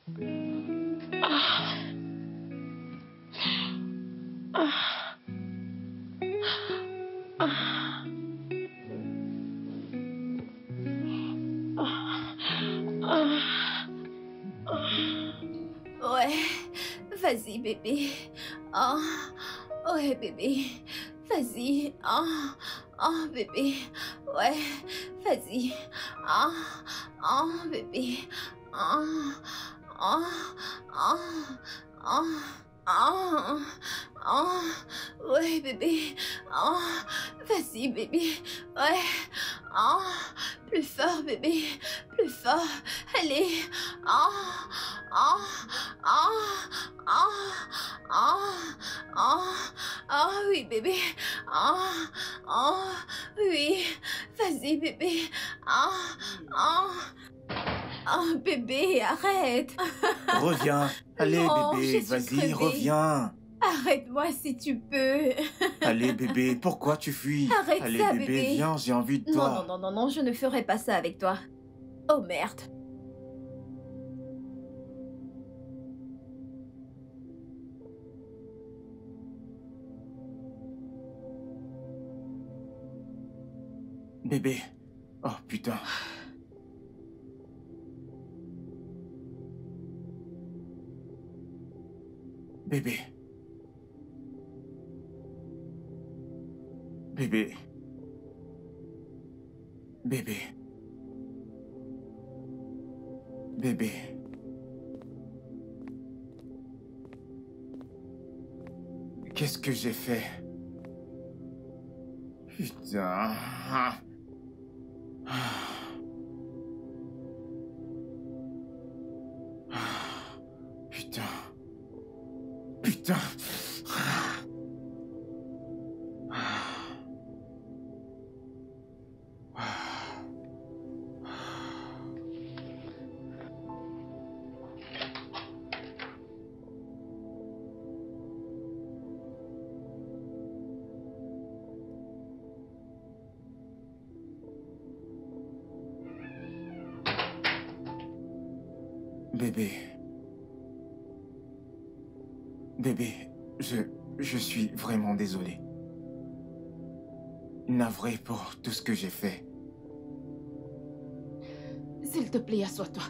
Ouais, vas-y bébé. Oh, ouais bébé. Vas-y. Oh, oh bébé. Ouais, vas-y. Oh, oh bébé. Oh, oh, oh, oh, oh, oh. Ouais bébé. Oh, vas-y bébé. Ouais. Oh, plus fort bébé. Plus fort. Allez. Oh, oh, oh, oh, oh, oh, oh, oui bébé. Oh, oh, oui. Vas-y bébé. Oh, oh. Oh bébé, arrête. Reviens. Allez Non, bébé, je suis vas-y, crevée. reviens. Arrête-moi si tu peux. Allez bébé, pourquoi tu fuis? Arrête Allez ça, bébé, bébé. viens, j'ai envie de Non, toi. non, non, non, non, je ne ferai pas ça avec toi. Oh merde. Bébé. Oh putain. Bébé. Bébé. Bébé. Bébé. Qu'est-ce que j'ai fait? Putain. Putain. Putain. Bébé. Bébé, je suis vraiment désolé. Navré pour tout ce que j'ai fait. S'il te plaît, assois-toi.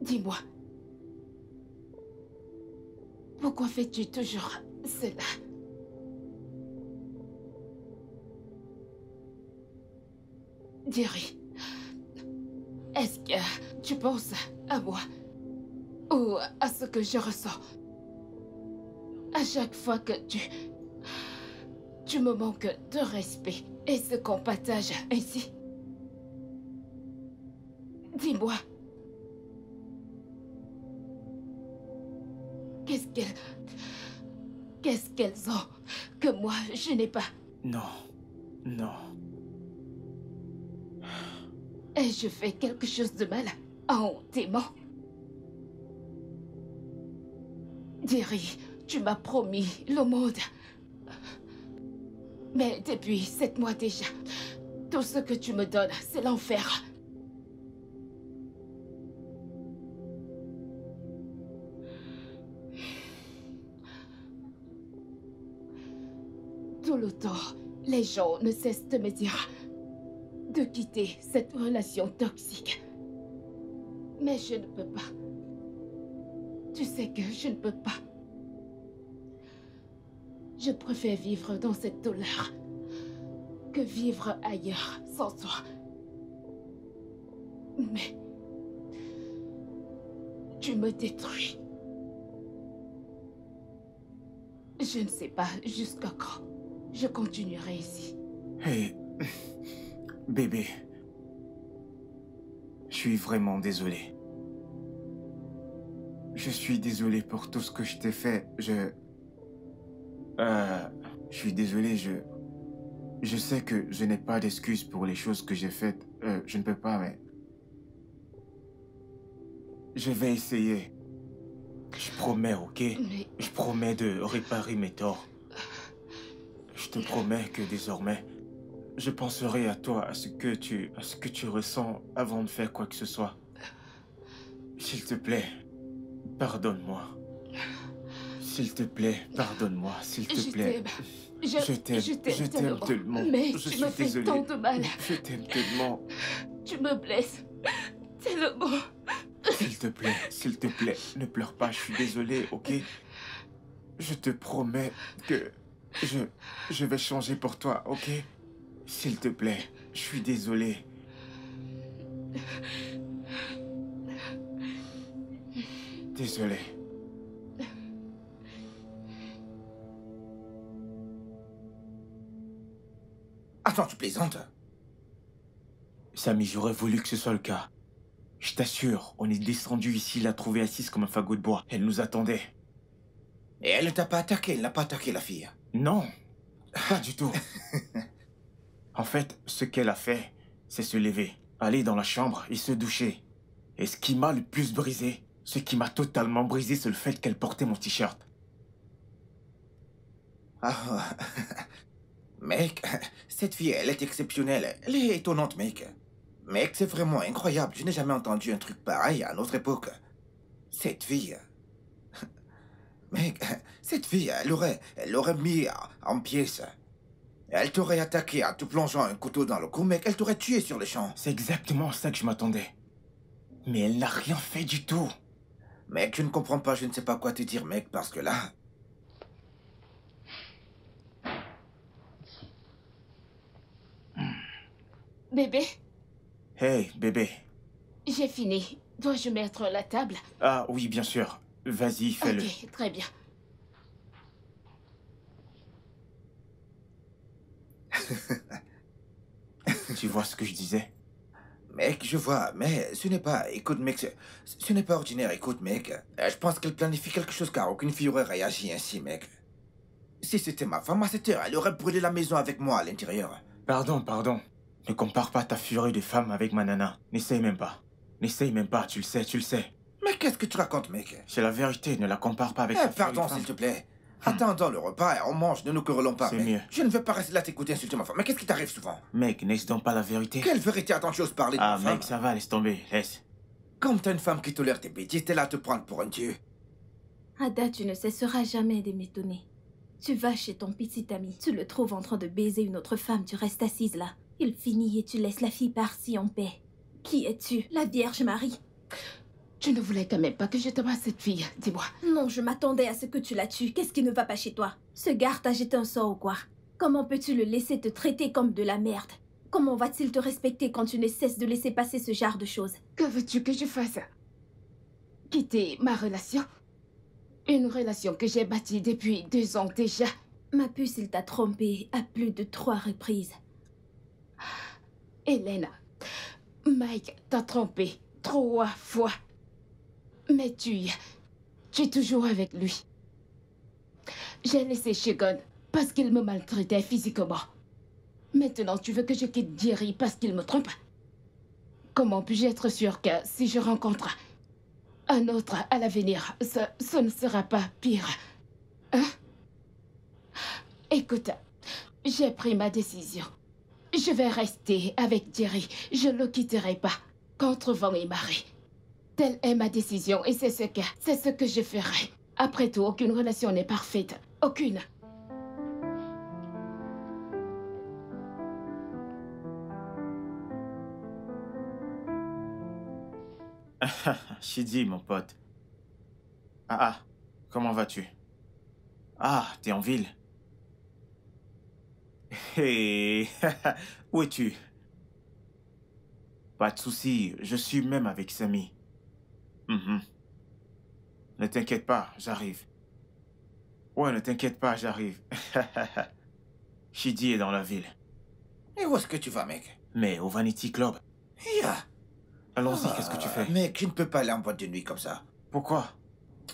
Dis-moi, pourquoi fais-tu toujours cela? Jerry, est-ce que tu penses à moi ou à ce que je ressens à chaque fois que tu me manques de respect et ce qu'on partage ainsi? Dis-moi, qu'est-ce qu'elles ont que moi je n'ai pas? Non, non. Ai-je fait quelque chose de mal en t'aimant? Jerry, tu m'as promis le monde. Mais depuis 7 mois déjà, tout ce que tu me donnes, c'est l'enfer. Tout le temps, les gens ne cessent de me dire de quitter cette relation toxique. Mais je ne peux pas. Tu sais que je ne peux pas. Je préfère vivre dans cette douleur que vivre ailleurs sans toi. Mais tu me détruis. Je ne sais pas jusqu'à quand je continuerai ici. Hey, bébé. Je suis vraiment désolé. Je suis désolé pour tout ce que je t'ai fait. Je suis désolé, je sais que je n'ai pas d'excuses pour les choses que j'ai faites. Je ne peux pas, mais... Je vais essayer. Je promets, ok? Mais Je promets de réparer mes torts. Je te promets que désormais, je penserai à toi, à ce que tu ressens avant de faire quoi que ce soit. S'il te plaît, pardonne-moi. S'il te plaît, pardonne-moi, s'il te plaît. Je t'aime tellement. Mais Je tu me suis fais désolé. tant de mal. Je t'aime tellement. Tu me blesses. C'est le mot. S'il te plaît, ne pleure pas, je suis désolé, ok? Je te promets que je vais changer pour toi, ok? S'il te plaît, je suis désolé. Désolé. Attends, tu plaisantes? Samy, j'aurais voulu que ce soit le cas. Je t'assure, on est descendu ici, la trouver assise comme un fagot de bois. Elle nous attendait. Et elle ne t'a pas attaqué, elle n'a pas attaqué la fille. Non, pas du tout. En fait, ce qu'elle a fait, c'est se lever, aller dans la chambre et se doucher. Et ce qui m'a le plus brisé, ce qui m'a totalement brisé, c'est le fait qu'elle portait mon t-shirt. Ah, mec, cette fille, elle est exceptionnelle. Elle est étonnante, mec. Mec, c'est vraiment incroyable. Je n'ai jamais entendu un truc pareil à notre époque. Cette fille... Mec, cette fille, elle l'aurait mis en pièces. Elle t'aurait attaqué en te plongeant un couteau dans le cou, mec. Elle t'aurait tué sur le champ. C'est exactement ça que je m'attendais. Mais elle n'a rien fait du tout. Mec, je ne comprends pas, je ne sais pas quoi te dire, mec, parce que là... Bébé, Hey, bébé. j'ai fini. Dois-je mettre la table? Ah oui, bien sûr. Vas-y, fais-le. Ok, très bien. Tu vois ce que je disais? Mec, je vois, mais ce n'est pas... Écoute, mec, ce n'est pas ordinaire. Écoute, mec, je pense qu'elle planifie quelque chose car aucune fille aurait réagi ainsi, mec. Si c'était ma femme à cette heure, elle aurait brûlé la maison avec moi à l'intérieur. Pardon. Ne compare pas ta furie de femme avec ma nana. N'essaye même pas. N'essaye même pas, tu le sais. Mais qu'est-ce que tu racontes, mec? C'est la vérité, ne la compare pas avec ta furie Pardon, de femme. s'il te plaît. Attendons le repas et on mange, ne nous querellons pas. C'est mec. mieux. Je ne veux pas rester là t'écouter insulter ma femme. Mais qu'est-ce qui t'arrive souvent? Mec, n'est-ce donc pas la vérité? Quelle vérité attends tu oses parler de Ah ma femme? mec, ça va, laisse tomber, laisse. Comme t'as une femme qui tolère tes bêtises, t'es là à te prendre pour un dieu. Ada, tu ne cesseras jamais de m'étonner. Tu vas chez ton petit ami, tu le trouves en train de baiser une autre femme, tu restes assise là. Il finit et tu laisses la fille par-ci en paix. Qui es-tu? La Vierge Marie? Tu ne voulais quand même pas que je t'abasse cette fille, dis-moi. Non, je m'attendais à ce que tu la tues. Qu'est-ce qui ne va pas chez toi? Ce gars t'a jeté un sort ou quoi? Comment peux-tu le laisser te traiter comme de la merde? Comment va-t-il te respecter quand tu ne cesses de laisser passer ce genre de choses? Que veux-tu que je fasse? Quitter ma relation? Une relation que j'ai bâtie depuis 2 ans déjà. Ma puce, il t'a trompé à plus de 3 reprises. Elena, Mike t'a trompé 3 fois. Mais tu es toujours avec lui. J'ai laissé Shagun parce qu'il me maltraitait physiquement. Maintenant, tu veux que je quitte Jerry parce qu'il me trompe? Comment puis-je être sûre que si je rencontre un autre à l'avenir, ce ne sera pas pire? Hein? Écoute, j'ai pris ma décision. Je vais rester avec Jerry. Je ne le quitterai pas, contre vent et marée. Telle est ma décision et c'est ce que je ferai. Après tout, aucune relation n'est parfaite. Aucune. Shidi, mon pote. Ah, comment vas-tu? Ah, t'es en ville? Hé, où es-tu? Pas de souci, je suis même avec Samy. Ne t'inquiète pas, j'arrive. Ouais, ne t'inquiète pas, j'arrive. Shidi est dans la ville. Et où est-ce que tu vas, mec? Mais au Vanity Club. Ya. Allons-y, qu'est-ce que tu fais? Mec, je ne peux pas aller en boîte de nuit comme ça. Pourquoi?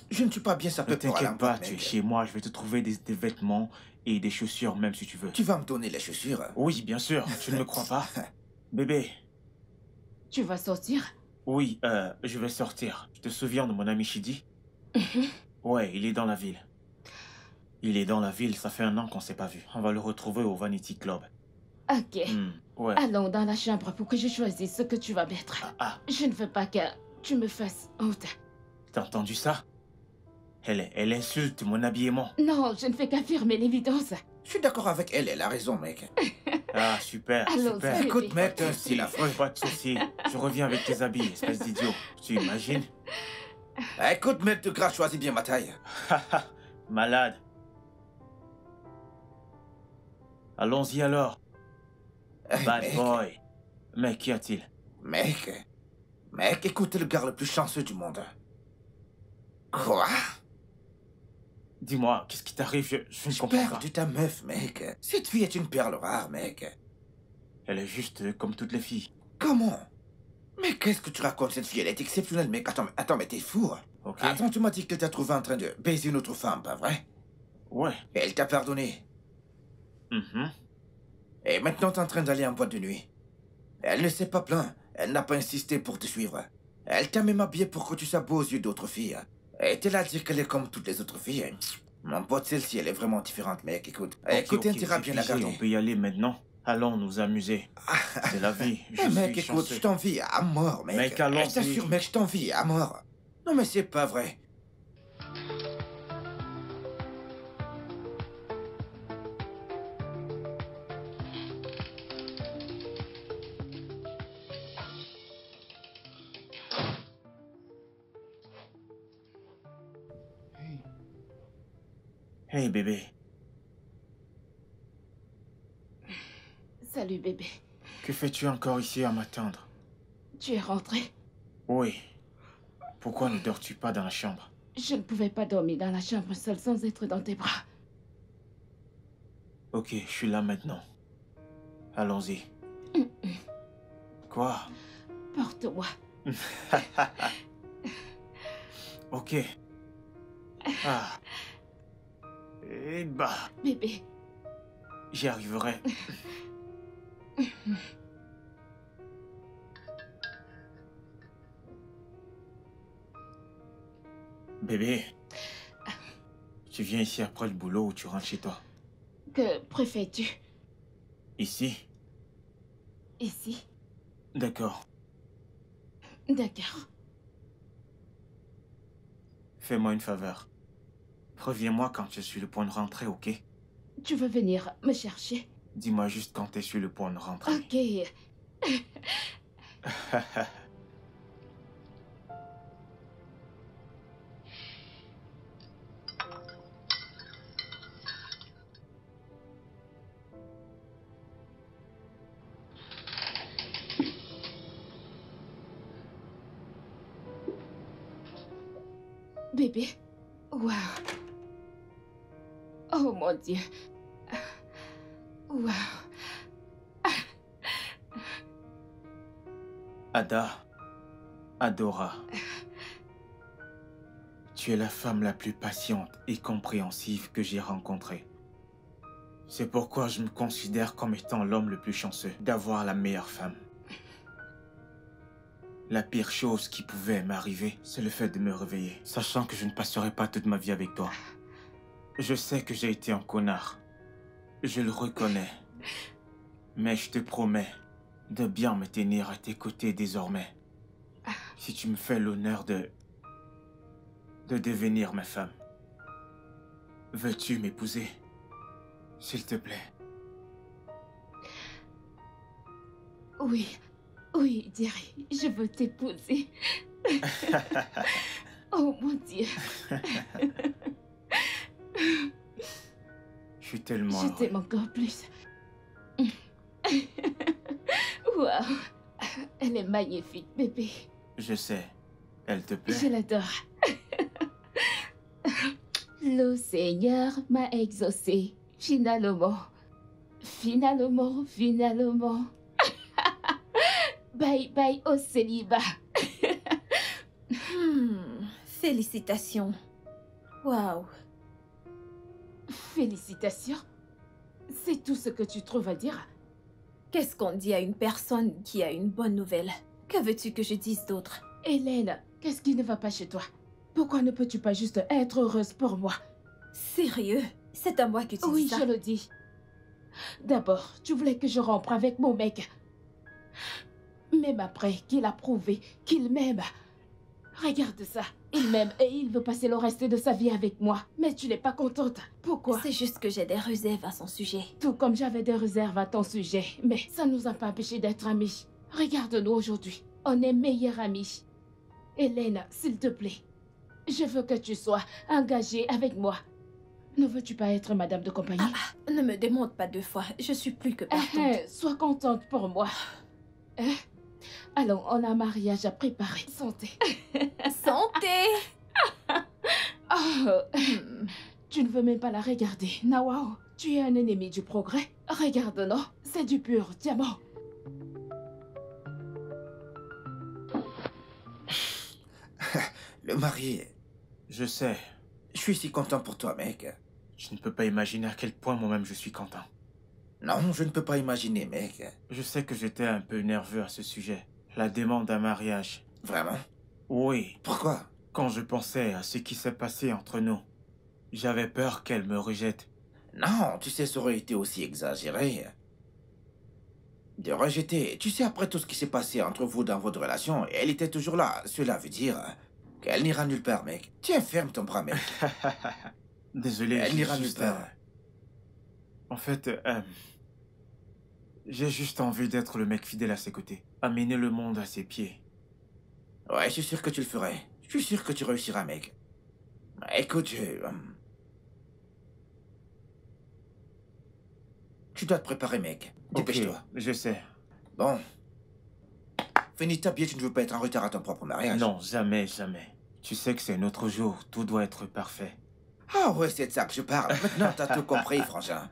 Je ne suis pas bien Ne sapé pour aller en t'inquiète pas, boîte, tu es mec. chez moi, je vais te trouver des vêtements et des chaussures même si tu veux. Tu vas me donner les chaussures? Oui, bien sûr, tu ne me crois pas? Bébé, Tu vas sortir? oui, je vais sortir. Tu te souviens de mon ami Shidi? Ouais, il est dans la ville. Il est dans la ville, ça fait 1 an qu'on s'est pas vu. On va le retrouver au Vanity Club. Ok. Ouais. Allons dans la chambre pour que je choisisse ce que tu vas mettre. Je ne veux pas que tu me fasses honte. T'as entendu ça? Elle insulte mon habillement. Non, je ne fais qu'affirmer l'évidence. Je suis d'accord avec elle, elle a raison, mec. Ah, super, Allons, super. bébé. Écoute, mec, t'as un style affreux. Pas de soucis. Je reviens avec tes habits, espèce d'idiot. Tu imagines? Écoute, mec, tu grâce, choisis bien ma taille. Malade. Allons-y alors. Bad Mec, boy. Mais qu'y a-t-il? Mec, écoute, t'es le gars le plus chanceux du monde. Quoi? Dis-moi, qu'est-ce qui t'arrive? Je ne J'ai comprends pas. perdu ta meuf, mec. Cette fille est une perle rare, mec. Elle est juste comme toutes les filles. Comment? Mais qu'est-ce que tu racontes? Cette fille, elle est exceptionnelle, mec. Attends, mais t'es fou. Ok. Attends, tu m'as dit qu'elle t'a trouvé en train de baiser une autre femme, pas vrai? Ouais. Et elle t'a pardonné. Et maintenant, t'es en train d'aller en boîte de nuit. Elle ne s'est pas plaint. Elle n'a pas insisté pour te suivre. Elle t'a même habillé pour que tu sabots aux yeux d'autres filles. Et t'es là à dire qu'elle est comme toutes les autres filles. Mon pote, celle-ci, elle est vraiment différente, mec. Écoute, Ok, intérêt à bien la c'est figé, garder. on peut y aller maintenant. Allons nous amuser. C'est la vie. Je Mec, suis écoute, chanceux. je t'envie à mort, mec. Mec, allons-y. Je t'assure, mec, je t'envie à mort. Non, mais c'est pas vrai. Hey bébé, Salut bébé. que fais-tu encore ici à m'attendre? Tu es rentré? Oui. Pourquoi ne dors-tu pas dans la chambre? Je ne pouvais pas dormir dans la chambre seule sans être dans tes bras. Ok, je suis là maintenant. Allons-y. Quoi? Porte-moi. Ok. Ah. Eh bah, Bébé, j'y arriverai. Bébé, tu viens ici après le boulot ou tu rentres chez toi? que préfères-tu? Ici? Ici? D'accord. D'accord. Fais-moi une faveur. Reviens-moi quand je suis le point de rentrer, ok? Tu veux venir me chercher? Dis-moi juste quand t'es sur le point de rentrer. Ok. Bébé. Waouh. Oh mon Dieu. Waouh. Ada, Adora, tu es la femme la plus patiente et compréhensive que j'ai rencontrée. C'est pourquoi je me considère comme étant l'homme le plus chanceux d'avoir la meilleure femme. La pire chose qui pouvait m'arriver, c'est le fait de me réveiller, sachant que je ne passerai pas toute ma vie avec toi. Je sais que j'ai été un connard. Je le reconnais. Mais je te promets de bien me tenir à tes côtés désormais. Si tu me fais l'honneur de devenir ma femme. Veux-tu m'épouser? S'il te plaît. Oui. Oui, Jerry, je veux t'épouser. Oh mon Dieu. Je suis tellement Je heureux. t'aime encore plus. Waouh. Elle est magnifique, bébé. Je sais. Elle te plaît? Je l'adore. Le Seigneur m'a exaucé. Finalement. Finalement. Bye bye au célibat. Félicitations. Waouh. Félicitations. C'est tout ce que tu trouves à dire? Qu'est-ce qu'on dit à une personne qui a une bonne nouvelle? Que veux-tu que je dise d'autre? Hélène, qu'est-ce qui ne va pas chez toi? Pourquoi ne peux-tu pas juste être heureuse pour moi? Sérieux? C'est à moi que tu Oui, dis ça. je le dis. D'abord, tu voulais que je rompre avec mon mec. Même après qu'il a prouvé qu'il m'aime. Regarde ça. Il m'aime et il veut passer le reste de sa vie avec moi. Mais tu n'es pas contente. Pourquoi? C'est juste que j'ai des réserves à son sujet. Tout comme j'avais des réserves à ton sujet. Mais ça ne nous a pas empêchés d'être amis. Regarde-nous aujourd'hui. On est meilleurs amis. Hélène, s'il te plaît. Je veux que tu sois engagée avec moi. Ne veux-tu pas être madame de compagnie? Ne me demande pas 2 fois. Je suis plus que partante. Sois contente pour moi. Allons, on a un mariage à préparer. Santé. Santé. Oh, tu ne veux même pas la regarder. Nawao, tu es un ennemi du progrès. Regarde, non? C'est du pur diamant. Le marié. Je sais. Je suis si content pour toi, mec. Je ne peux pas imaginer à quel point moi-même je suis content. Non, je ne peux pas imaginer, mec. Je sais que j'étais un peu nerveux à ce sujet. La demande d'un mariage. Vraiment? Oui, Pourquoi? quand je pensais à ce qui s'est passé entre nous, j'avais peur qu'elle me rejette. Non, tu sais, ça aurait été aussi exagéré. De rejeter. Tu sais, après tout ce qui s'est passé entre vous dans votre relation, elle était toujours là. Cela veut dire qu'elle n'ira nulle part, mec. Tiens, ferme ton bras, mec. Désolé, Elle j'ai n'ira nulle juste, part. En fait, j'ai juste envie d'être le mec fidèle à ses côtés. Amener le monde à ses pieds. Ouais, je suis sûr que tu le ferais. Je suis sûr que tu réussiras, mec. Écoute, tu dois te préparer, mec. Dépêche-toi. Ok, je sais. Bon. Finis de t'habiller, tu ne veux pas être en retard à ton propre mariage. Non, jamais, jamais. Tu sais que c'est un autre jour, tout doit être parfait. Ah ouais, c'est de ça que je parle. Maintenant, t'as tout compris, frangin.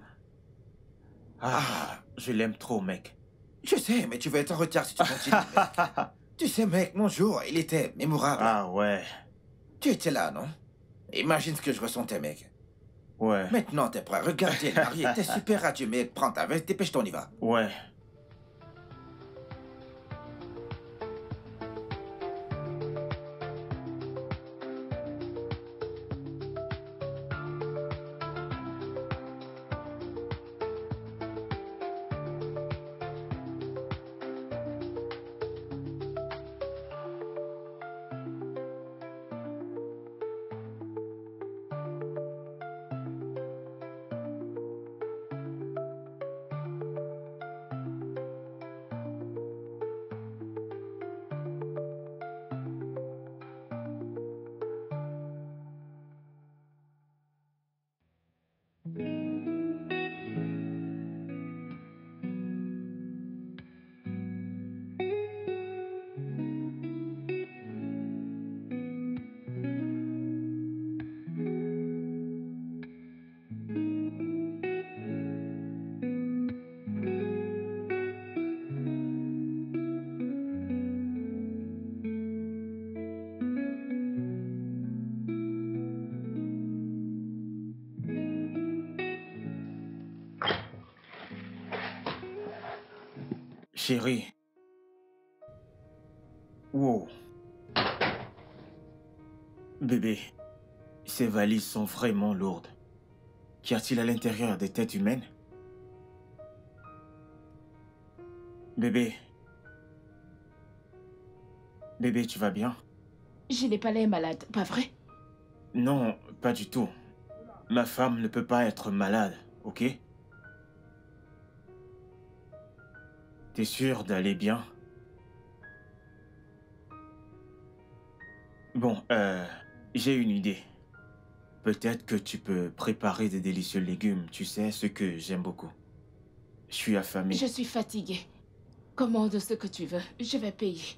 Je l'aime trop, mec. Je sais, mais tu vas être en retard si tu continues, mec. Tu sais, mec, mon jour, il était mémorable. Ah ouais, Tu étais là, non? Imagine ce que je ressentais, mec. ouais, Maintenant, t'es prêt. Regarde, t'es marié. T'es super radieux, mec. Prends ta veste, dépêche-toi, on y va. ouais. Chérie. Wow. Bébé, ces valises sont vraiment lourdes. Qu'y a-t-il à l'intérieur des têtes humaines? Bébé. Bébé, tu vas bien? Je n'ai pas l'air malade, pas vrai? Non, pas du tout. Ma femme ne peut pas être malade, ok? T'es sûr d'aller bien? Bon, j'ai une idée. Peut-être que tu peux préparer des délicieux légumes, tu sais, ce que j'aime beaucoup. Je suis affamé. Je suis fatiguée. Commande ce que tu veux, je vais payer.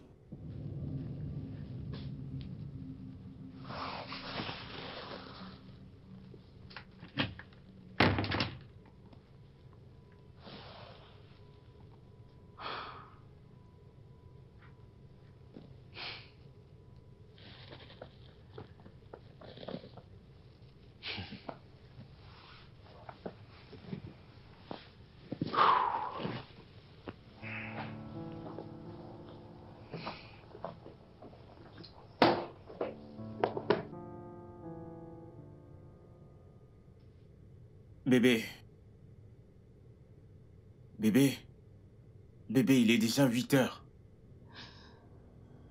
Bébé. Bébé. Bébé, il est déjà 8 heures.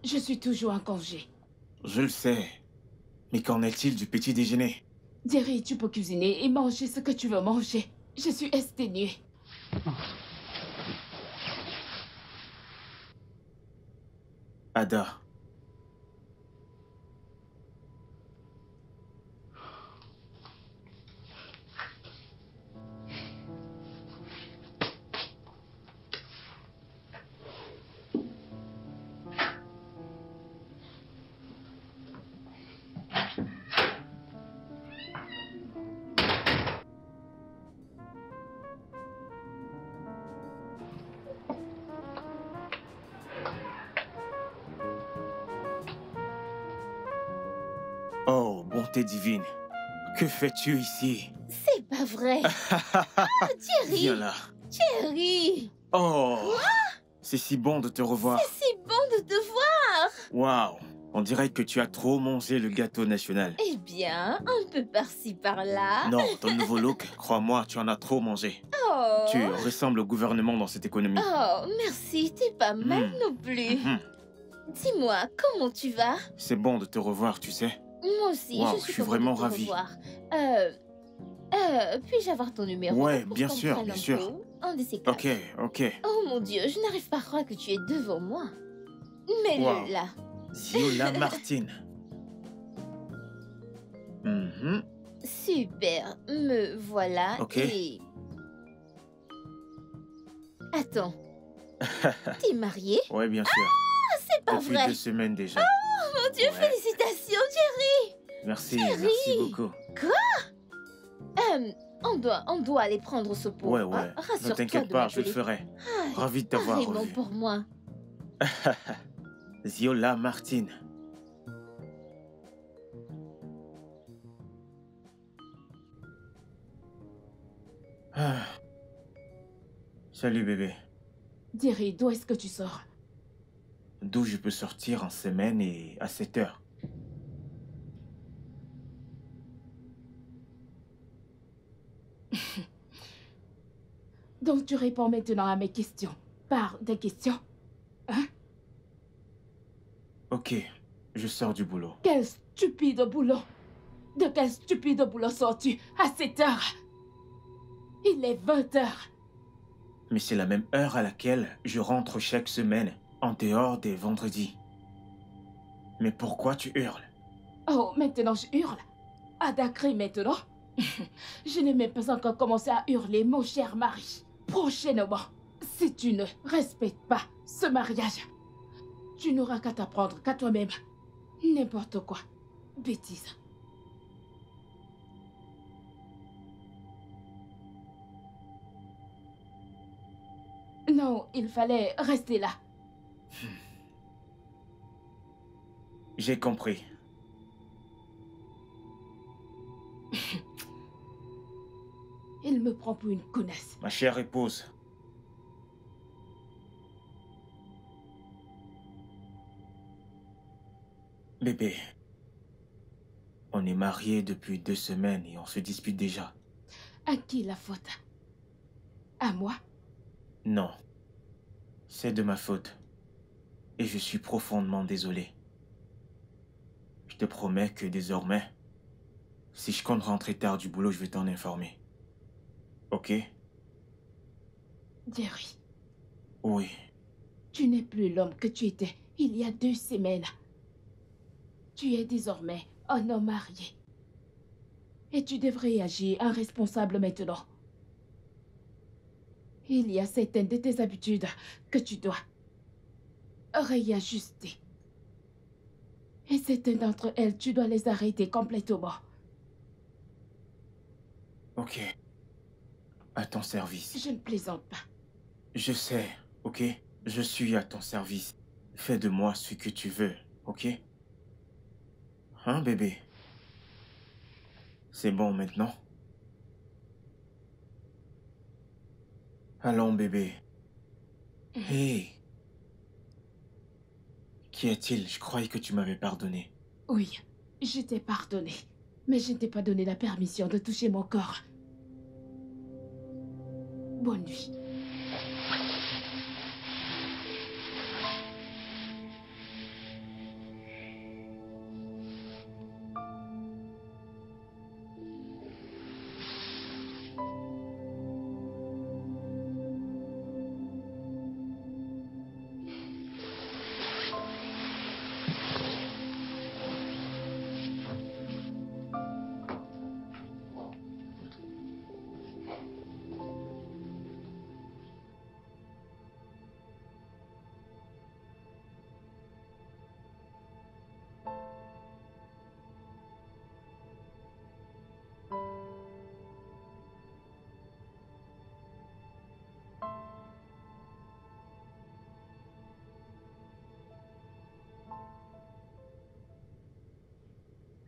Je suis toujours en congé. Je le sais. Mais qu'en est-il du petit déjeuner? Jerry, tu peux cuisiner et manger ce que tu veux manger. Je suis exténuée. Ada. Oh, bonté divine. Que fais-tu ici? C'est pas vrai. Oh, Jerry. Viens là. Jerry. Oh, c'est si bon de te revoir. C'est si bon de te voir. Waouh, on dirait que tu as trop mangé le gâteau national. Eh bien, un peu par-ci, par-là. Non, ton nouveau look, crois-moi, tu en as trop mangé. Oh. Tu ressembles au gouvernement dans cette économie. Oh, merci, t'es pas mal non plus. Dis-moi, comment tu vas? C'est bon de te revoir, tu sais. Moi aussi, Wow, je suis je suis contente vraiment de te ravi. revoir. Puis-je avoir ton numéro Ouais, pour bien qu'on sûr, prenne bien un sûr. pot? Un de ces quatre. Ok, ok. Oh mon Dieu, je n'arrive pas à croire que tu es devant moi. Mets-le Wow. là. Ziola Martine. Mhm. Super, me voilà. Ok. Et... Attends. T'es marié? Ouais, bien sûr. C'est pas Depuis vrai. 2 semaines déjà. Oh mon Dieu, Ouais. félicitations, Jerry. Merci, Chérie. merci beaucoup. On doit aller prendre ce pot. Ouais, hein. ouais. Rassure-toi Ne t'inquiète de pas, je le m'appeler. ferai. Ah, Ravi de t'avoir pareillement revu. pour moi. Ziola Martine. Ah. Salut bébé. Jerry, d'où est-ce que tu sors? D'où je peux sortir en semaine et à 7 heures. Donc tu réponds maintenant à mes questions. Par des questions. Hein? Ok, je sors du boulot. Quel stupide boulot. De quel stupide boulot sors-tu à 7 heures? Il est 20 heures. Mais c'est la même heure à laquelle je rentre chaque semaine, en dehors des vendredis. Mais pourquoi tu hurles? Oh, maintenant je hurle. Ada crie maintenant. Je n'ai même pas encore commencé à hurler, mon cher mari. Prochainement, si tu ne respectes pas ce mariage, tu n'auras qu'à t'apprendre qu'à toi-même. N'importe quoi. Bêtise. Non, il fallait rester là. J'ai compris. Il me prend pour une connasse. Ma chère épouse. Bébé. On est mariés depuis 2 semaines et on se dispute déjà. À qui la faute? À moi? Non. C'est de ma faute. Et je suis profondément désolé. Je te promets que désormais, si je compte rentrer tard du boulot, je vais t'en informer. Ok? Jerry, Oui. tu n'es plus l'homme que tu étais il y a 2 semaines. Tu es désormais un homme marié. Et tu devrais agir en responsable maintenant. Il y a certaines de tes habitudes que tu dois réajuster. Et certaines d'entre elles, tu dois les arrêter complètement. Ok. À ton service. Je ne plaisante pas. Je sais, ok? Je suis à ton service. Fais de moi ce que tu veux, ok? Hein, bébé? C'est bon maintenant? Allons, bébé. Hé! Qu'y a-t-il? Je croyais que tu m'avais pardonné. Oui, je t'ai pardonné. Mais je ne t'ai pas donné la permission de toucher mon corps. Bonne nuit.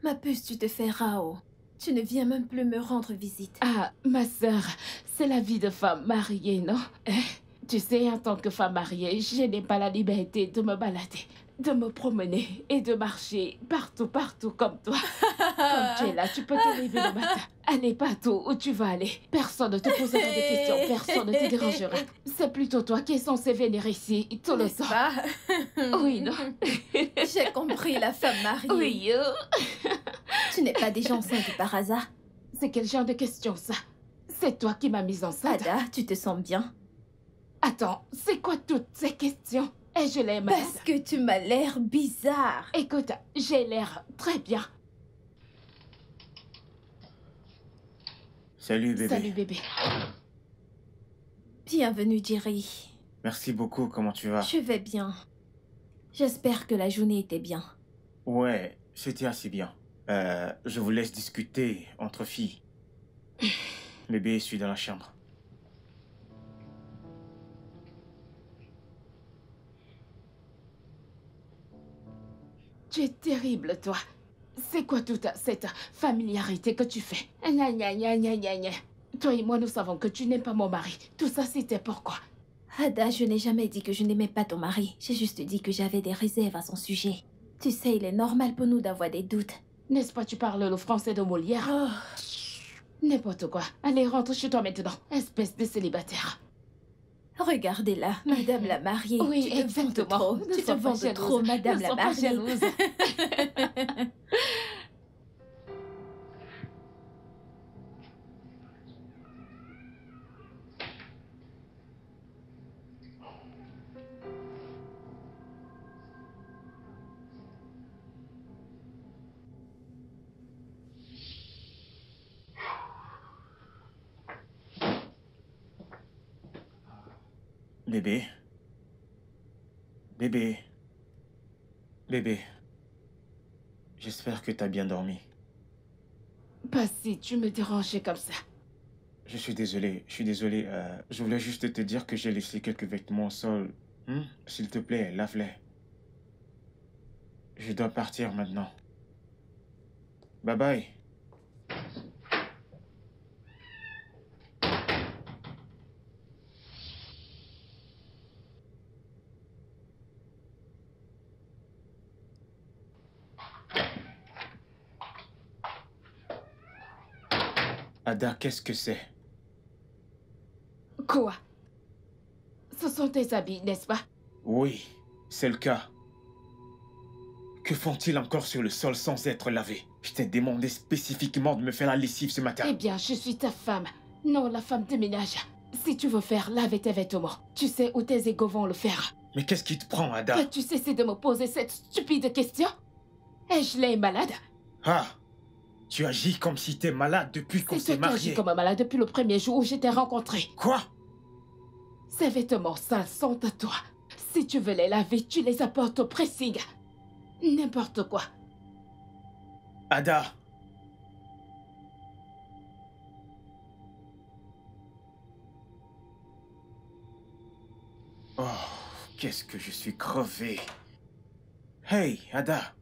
Ma puce, tu te fais Rao. Tu ne viens même plus me rendre visite. Ah, ma sœur, c'est la vie de femme mariée, non? Tu sais, en tant que femme mariée, je n'ai pas la liberté de me balader, de me promener et de marcher partout, partout comme toi. Comme tu es là, tu peux te lever le matin, aller partout où tu vas aller. Personne ne te posera des questions, personne ne te dérangera. C'est plutôt toi qui es censé venir ici tout le temps. Pas Oui, non? J'ai compris, la femme mariée. Oui, Tu n'es pas déjà enceinte par hasard? C'est quel genre de question, ça? C'est toi qui m'as mise enceinte. Ada, tu te sens bien? Attends, c'est quoi toutes ces questions? Et je l'aime. Parce que tu m'as l'air bizarre. Écoute, j'ai l'air très bien. Salut bébé. Salut bébé. Bienvenue, Jerry. Merci beaucoup, comment tu vas? Je vais bien. J'espère que la journée était bien. Ouais, c'était assez bien. Je vous laisse discuter entre filles. Bébé, je suis dans la chambre. Tu es terrible, toi. C'est quoi toute cette familiarité que tu fais? Gna gna gna gna gna gna. Toi et moi, nous savons que tu n'es pas mon mari. Tout ça, c'était pourquoi? Ada, je n'ai jamais dit que je n'aimais pas ton mari. J'ai juste dit que j'avais des réserves à son sujet. Tu sais, il est normal pour nous d'avoir des doutes. N'est-ce pas, tu parles le français de Molière? Oh, N'importe quoi. Allez, rentre chez toi maintenant, espèce de célibataire. regardez-la, Madame la mariée. Oui, tu te vantes exactement. trop. Ne Tu te sois pas vantes jalouse. trop, Madame Ne la sois pas mariée. jalouse. Bébé. Bébé. Bébé. J'espère que t'as bien dormi. Pas si tu me dérangeais comme ça. Je suis désolé, je voulais juste te dire que j'ai laissé quelques vêtements au sol. S'il te plaît, lave-les. Je dois partir maintenant. Bye bye. Ada, qu'est-ce que c'est? Quoi? Ce sont tes habits, n'est-ce pas? Oui, c'est le cas. Que font-ils encore sur le sol sans être lavés? Je t'ai demandé spécifiquement de me faire la lessive ce matin. Eh bien, je suis ta femme. Non, la femme de ménage. Si tu veux faire laver tes vêtements, tu sais où tes égaux vont le faire. Mais qu'est-ce qui te prend, Ada? Peux-tu cesser de me poser cette stupide question? Ai-je l'air malade? Ah! Tu agis comme si t'es malade depuis qu'on s'est C'est toi qui mariés. agis comme un malade depuis le premier jour où je t'ai rencontré. Quoi? Ces vêtements sales sont à toi. Si tu veux les laver, tu les apportes au pressing. N'importe quoi. Ada! Oh, qu'est-ce que je suis crevé. Hey, Ada!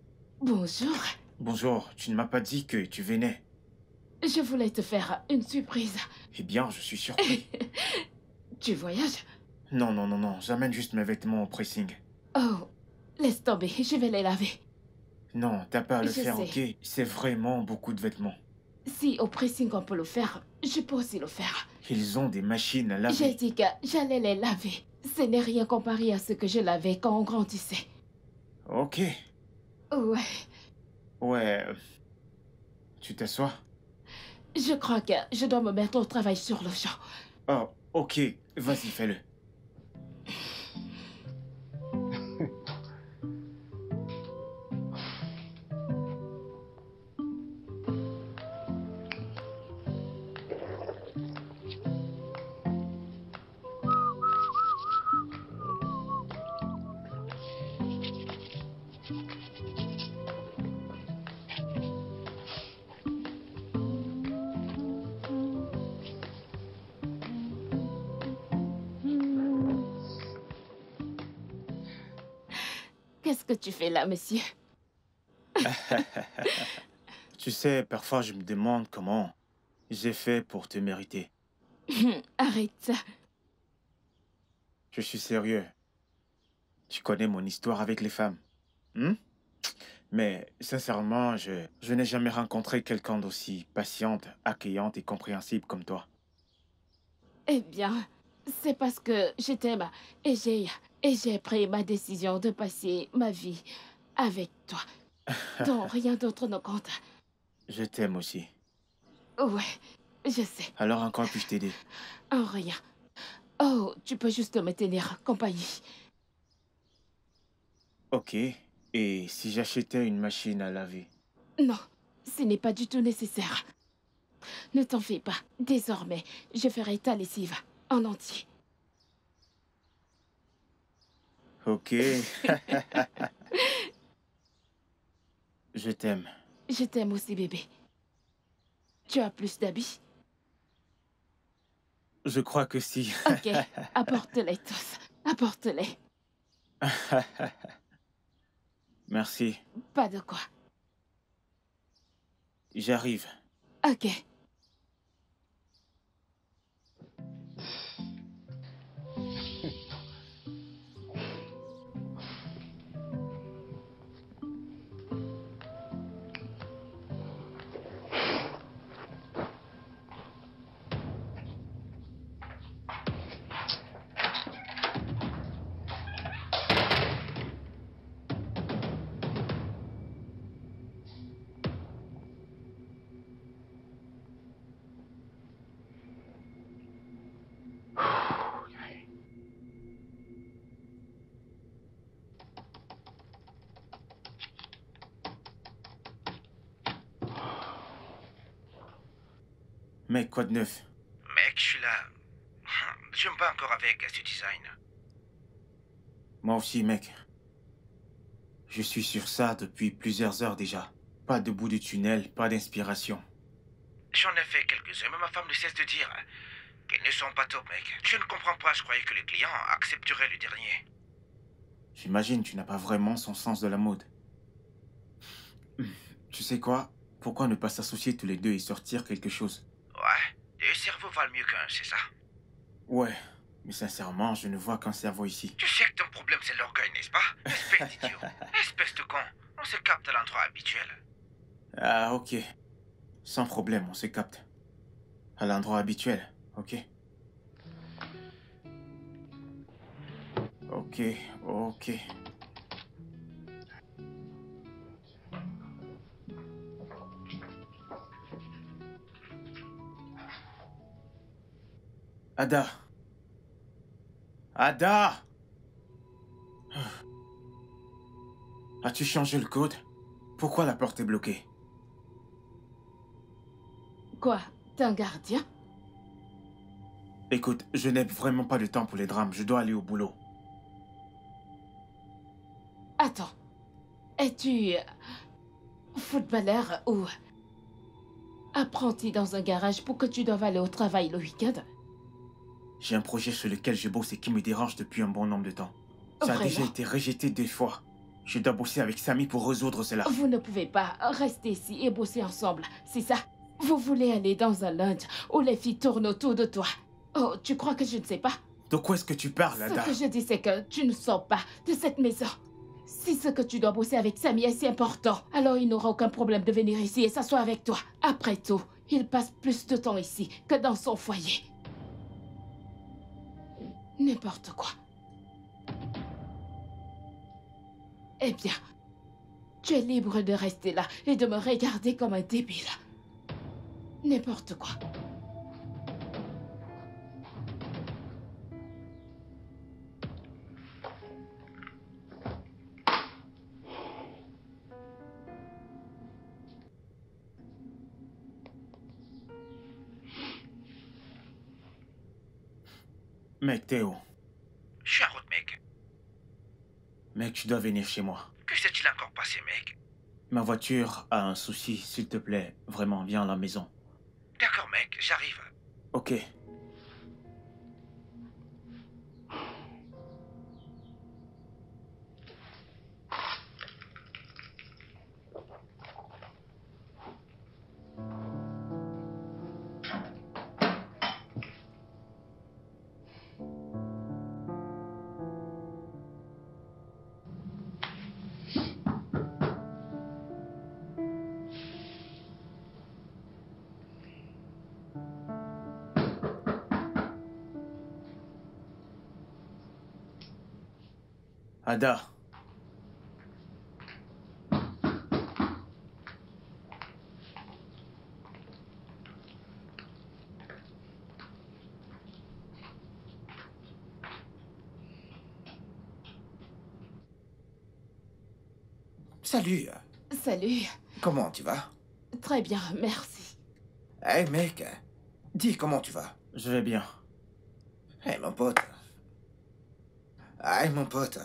Bonjour. Bonjour, tu ne m'as pas dit que tu venais. Je voulais te faire une surprise. Eh bien, je suis surpris. Tu voyages? Non, non, non, non, j'amène juste mes vêtements au pressing. Oh, laisse tomber, je vais les laver. Non, t'as pas à le Je faire, sais. ok? C'est vraiment beaucoup de vêtements. Si au pressing on peut le faire, je peux aussi le faire. Ils ont des machines à J'ai laver. dit que j'allais les laver. Ce n'est rien comparé à ce que je lavais quand on grandissait. Ok. Ouais, Ouais. Tu t'assois? je crois que je dois me mettre au travail sur le champ. Oh, ok. Vas-y, fais-le. Qu'est-ce que tu fais là, monsieur? Tu sais, parfois je me demande comment j'ai fait pour te mériter. Arrête ça. Je suis sérieux. Tu connais mon histoire avec les femmes. Hmm? Mais sincèrement, je n'ai jamais rencontré quelqu'un d'aussi patiente, accueillante et compréhensible comme toi. Eh bien, c'est parce que je t'aime et j'ai pris ma décision de passer ma vie avec toi. dont rien d'autre ne compte. Je t'aime aussi. Ouais, je sais. Alors en quoi puis-je t'aider? En rien. Oh, tu peux juste me tenir compagnie. Ok. Et si j'achetais une machine à laver? Non, ce n'est pas du tout nécessaire. Ne t'en fais pas. Désormais, je ferai ta lessive en entier. Ok. Je t'aime. Je t'aime aussi, bébé. Tu as plus d'habits? Je crois que si. Ok, apporte-les tous. Apporte-les. Merci. Pas de quoi. J'arrive. Ok. Mec, quoi de neuf? Mec, je suis là. Je me bats encore avec ce design. Moi aussi, mec. Je suis sur ça depuis plusieurs heures déjà. Pas de bout de tunnel, pas d'inspiration. J'en ai fait quelques-uns, mais ma femme ne cesse de dire qu'ils ne sont pas top, mec. Je ne comprends pas, je croyais que le client accepterait le dernier. J'imagine tu n'as pas vraiment son sens de la mode. Tu sais quoi? Pourquoi ne pas s'associer tous les deux et sortir quelque chose? Ouais, deux cerveaux valent mieux qu'un, c'est ça. Ouais, mais sincèrement, je ne vois qu'un cerveau ici. Tu sais que ton problème c'est l'orgueil, n'est-ce pas? Espèce d'idiot. Espèce de con. On se capte à l'endroit habituel. Ah, ok. Sans problème, on se capte. À l'endroit habituel, ok? Ok, ok. Ada! Ada! As-tu changé le code? Pourquoi la porte est bloquée? Quoi? T'es un gardien? Écoute, je n'ai vraiment pas de temps pour les drames. Je dois aller au boulot. Attends. Es-tu footballeur ou apprenti dans un garage pour que tu doives aller au travail le week-end? J'ai un projet sur lequel je bosse et qui me dérange depuis un bon nombre de temps. Ça a Vraiment? déjà été rejeté 2 fois. Je dois bosser avec Samy pour résoudre cela. Vous ne pouvez pas rester ici et bosser ensemble, c'est ça? Vous voulez aller dans un lunch où les filles tournent autour de toi. Oh, tu crois que je ne sais pas? De quoi est-ce que tu parles, Ce Ada? que je dis, c'est que tu ne sors pas de cette maison. Si ce que tu dois bosser avec Samy est si important, alors il n'aura aucun problème de venir ici et s'asseoir avec toi. Après tout, il passe plus de temps ici que dans son foyer. N'importe quoi. Eh bien, tu es libre de rester là et de me regarder comme un débile. N'importe quoi. Mec, Théo. Je suis en route, mec. Mec, tu dois venir chez moi. Que s'est-il encore passé, mec? Ma voiture a un souci, s'il te plaît. Vraiment, viens à la maison. D'accord, mec, j'arrive. Ok. Ada. Salut. Salut. Comment tu vas? Très bien, merci. Hey, mec. Dis comment tu vas. Je vais bien. Hey, mon pote. Hey, mon pote.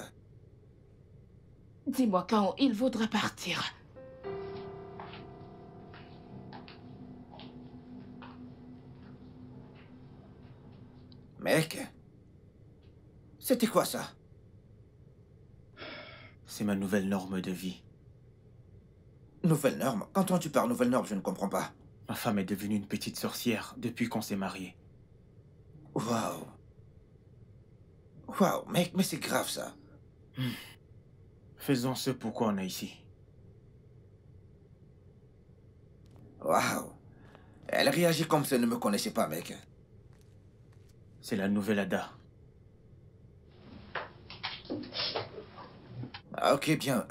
Dis-moi quand il voudra partir. Mec. C'était quoi ça? C'est ma nouvelle norme de vie. Nouvelle norme? Quand tu parles nouvelle norme, je ne comprends pas. Ma femme est devenue une petite sorcière depuis qu'on s'est mariés. Waouh. Waouh, mec, mais c'est grave ça. Faisons ce pourquoi on est ici. Waouh. Elle réagit comme si elle ne me connaissait pas, mec. C'est la nouvelle Ada. Ah, ok, bien.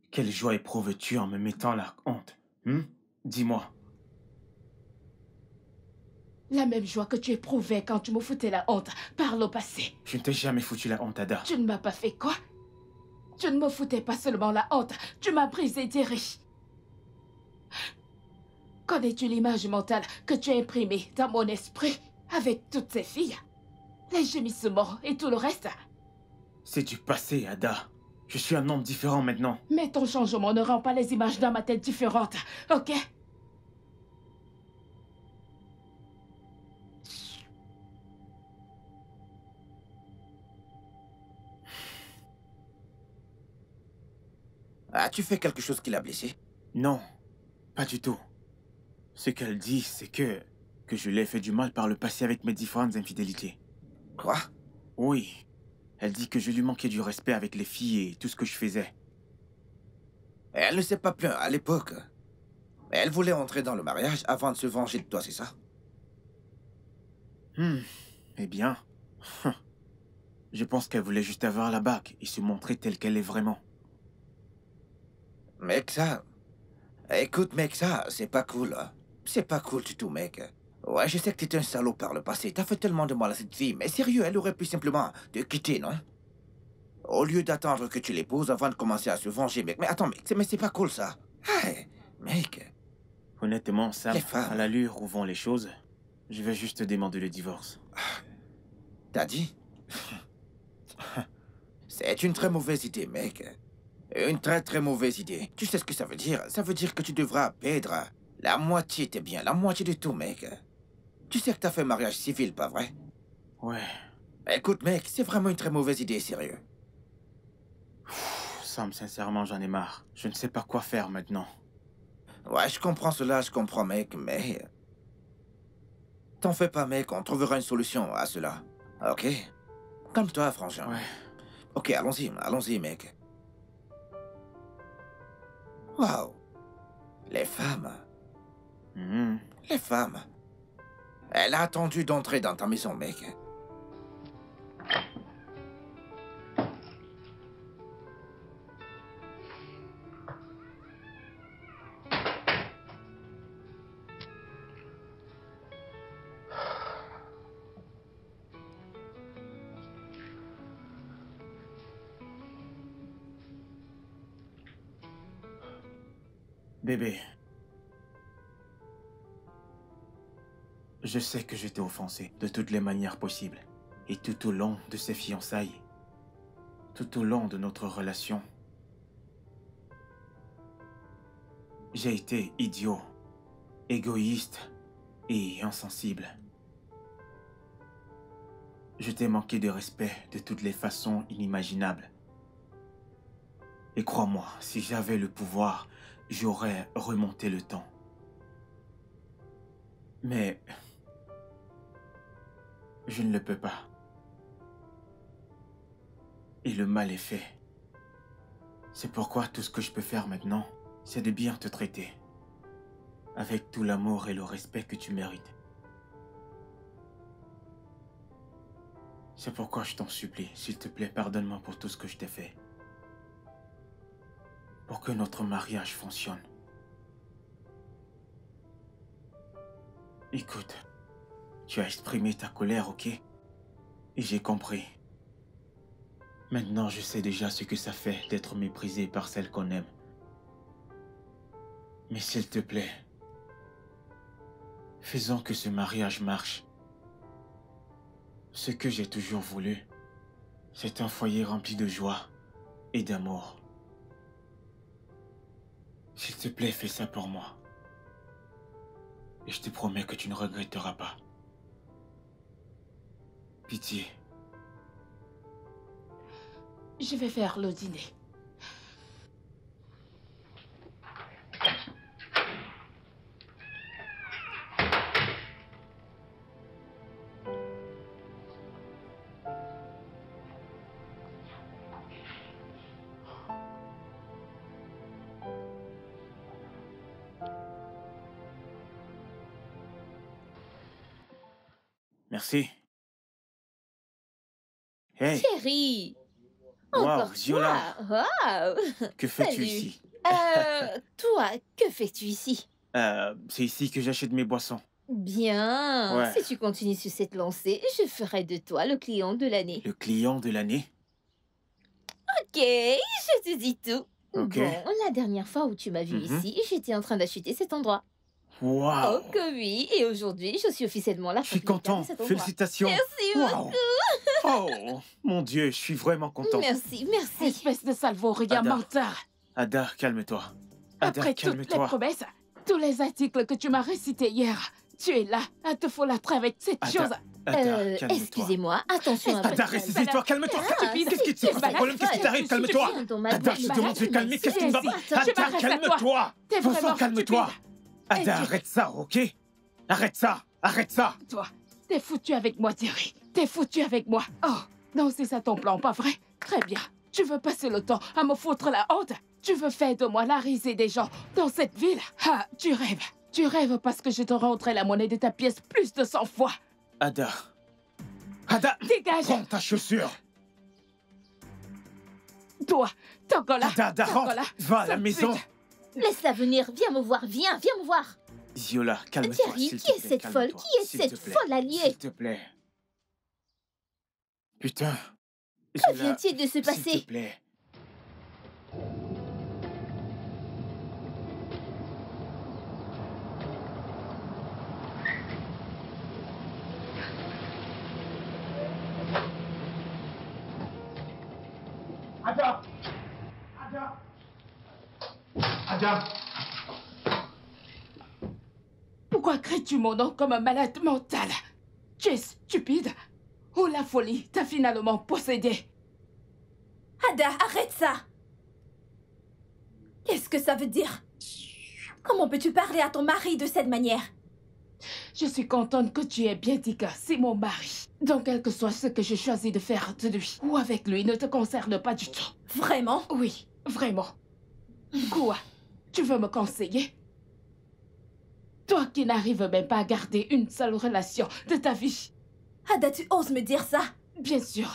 Quelle joie éprouves-tu en me mettant la honte? Dis-moi. La même joie que tu éprouvais quand tu me foutais la honte par le passé. Je ne t'ai jamais foutu la honte, Ada. Tu ne m'as pas fait quoi? Tu ne me foutais pas seulement la honte, tu m'as brisé tes riches. Connais-tu l'image mentale que tu as imprimée dans mon esprit avec toutes ces filles? Les gémissements et tout le reste? C'est du passé, Ada. Je suis un homme différent maintenant. Mais ton changement ne rend pas les images dans ma tête différentes, ok? As-tu fait quelque chose qui l'a blessé? Non, pas du tout. Ce qu'elle dit, c'est que je lui ai fait du mal par le passé avec mes différentes infidélités. Quoi? Oui. Elle dit que je lui manquais du respect avec les filles et tout ce que je faisais. Elle ne s'est pas plainte à l'époque. Elle voulait entrer dans le mariage avant de se venger de toi, c'est ça? Eh bien, je pense qu'elle voulait juste avoir la bague et se montrer telle qu'elle est vraiment. Mec, ça... Écoute, mec, ça, c'est pas cool. C'est pas cool du tout, mec. Ouais, je sais que t'es un salaud par le passé. T'as fait tellement de mal à cette fille. Mais sérieux, elle aurait pu simplement te quitter, non? Au lieu d'attendre que tu l'épouses avant de commencer à se venger, mec. Mais attends, mec, mais c'est pas cool, ça. Hey, mec. Honnêtement, Sam, Les femmes. à l'allure où vont les choses, je vais juste demander le divorce. T'as dit? C'est une très mauvaise idée, mec. Une très très mauvaise idée. Tu sais ce que ça veut dire? Ça veut dire que tu devras perdre la moitié de tes biens, la moitié de tout, mec. Tu sais que t'as fait mariage civil, pas vrai? Ouais. Écoute, mec, c'est vraiment une très mauvaise idée, sérieux. Sam, sincèrement, j'en ai marre. Je ne sais pas quoi faire maintenant. Ouais, je comprends cela, je comprends, mec, mais... T'en fais pas, mec, on trouvera une solution à cela. Ok? Calme-toi, frangin. Ouais. Ok, allons-y, mec. Waouh. Les femmes. Mhm. Les femmes. Elle a attendu d'entrer dans ta maison, mec. Bébé. Je sais que je t'ai offensé de toutes les manières possibles. Et tout au long de ces fiançailles, tout au long de notre relation, j'ai été idiot, égoïste et insensible. Je t'ai manqué de respect de toutes les façons inimaginables. Et crois-moi, si j'avais le pouvoir, j'aurais remonté le temps. Mais je ne le peux pas. Et le mal est fait. C'est pourquoi tout ce que je peux faire maintenant, c'est de bien te traiter. Avec tout l'amour et le respect que tu mérites. C'est pourquoi je t'en supplie, s'il te plaît, pardonne-moi pour tout ce que je t'ai fait. Pour que notre mariage fonctionne. Écoute, tu as exprimé ta colère, ok? Et j'ai compris. Maintenant, je sais déjà ce que ça fait d'être méprisé par celle qu'on aime. Mais s'il te plaît, faisons que ce mariage marche. Ce que j'ai toujours voulu, c'est un foyer rempli de joie et d'amour. S'il te plaît, fais ça pour moi. Et je te promets que tu ne regretteras pas. Pitié. Je vais faire le dîner. Merci. Hey, Chérie, wow, encore Viola, toi. Waouh. que fais-tu Salut. ici? Toi, que fais-tu ici? C'est ici que j'achète mes boissons. Bien. Ouais. Si tu continues sur cette lancée, je ferai de toi le client de l'année. Le client de l'année? Ok, je te dis tout. Ok. Bon, la dernière fois où tu m'as vu Mhm. ici, j'étais en train d'acheter cet endroit. Wow. Oh que oui, et aujourd'hui, je suis officiellement la Je suis propriétaire content. de cet endroit. Félicitations. Merci Wow. Oh, mon Dieu, je suis vraiment content. Merci, merci. Espèce de salvaurien Ada. menteur. Ada, calme-toi. Ada, Après toutes les calme-toi. promesses, tous les articles que tu m'as récités hier, tu es là à te folâtrer avec cette Ada. chose. Ada, calme-toi. Excusez-moi, attention à Ada, votre ressaisis-toi, calme-toi. stupide. Qu'est-ce qui te Tu es pose un problème? Qu'est-ce qui t'arrive? Calme-toi. Ada, je te demande de te calmer. Qu'est-ce qui ne va pas? Je Ada, m'arrête à toi. calme-toi. T'es Bon sang, vraiment calme-toi. stupide. Ada, Et tu- arrête ça, ok? Arrête ça. Arrête ça. Toi, t'es foutu avec moi, Thierry. T'es foutu avec moi. Oh, non, c'est ça ton plan, pas vrai? Très bien. Tu veux passer le temps à me foutre la honte? Tu veux faire de moi la risée des gens dans cette ville? Ah, tu rêves. Tu rêves parce que je te rendrai la monnaie de ta pièce plus de 100 fois. Ada. Ada, Dégage. prends ta chaussure. Toi, Tangola. Ada, rentre. Tangola. Va à la Sale maison. pute. Laisse-la venir, viens me voir, viens me voir. Viola, calme-toi. Thierry, s'il te qui est plaît, cette folle? calme-toi, Qui est s'il cette te plaît. folle alliée? S'il te plaît. Putain. Que vient-il de se S'il passer? te plaît. Ada! Ada! Ada! Pourquoi crées-tu mon nom comme un malade mental? Tu es stupide? Oh, la folie t'a finalement possédé. Ada, arrête ça! Qu'est-ce que ça veut dire? Comment peux-tu parler à ton mari de cette manière? Je suis contente que tu aies bien dit que c'est mon mari. Donc, quel que soit ce que je choisis de faire de lui ou avec lui ne te concerne pas du tout. Vraiment? Oui, vraiment. Quoi? Tu veux me conseiller? Toi qui n'arrives même pas à garder une seule relation de ta vie. Ada, tu oses me dire ça? Bien sûr.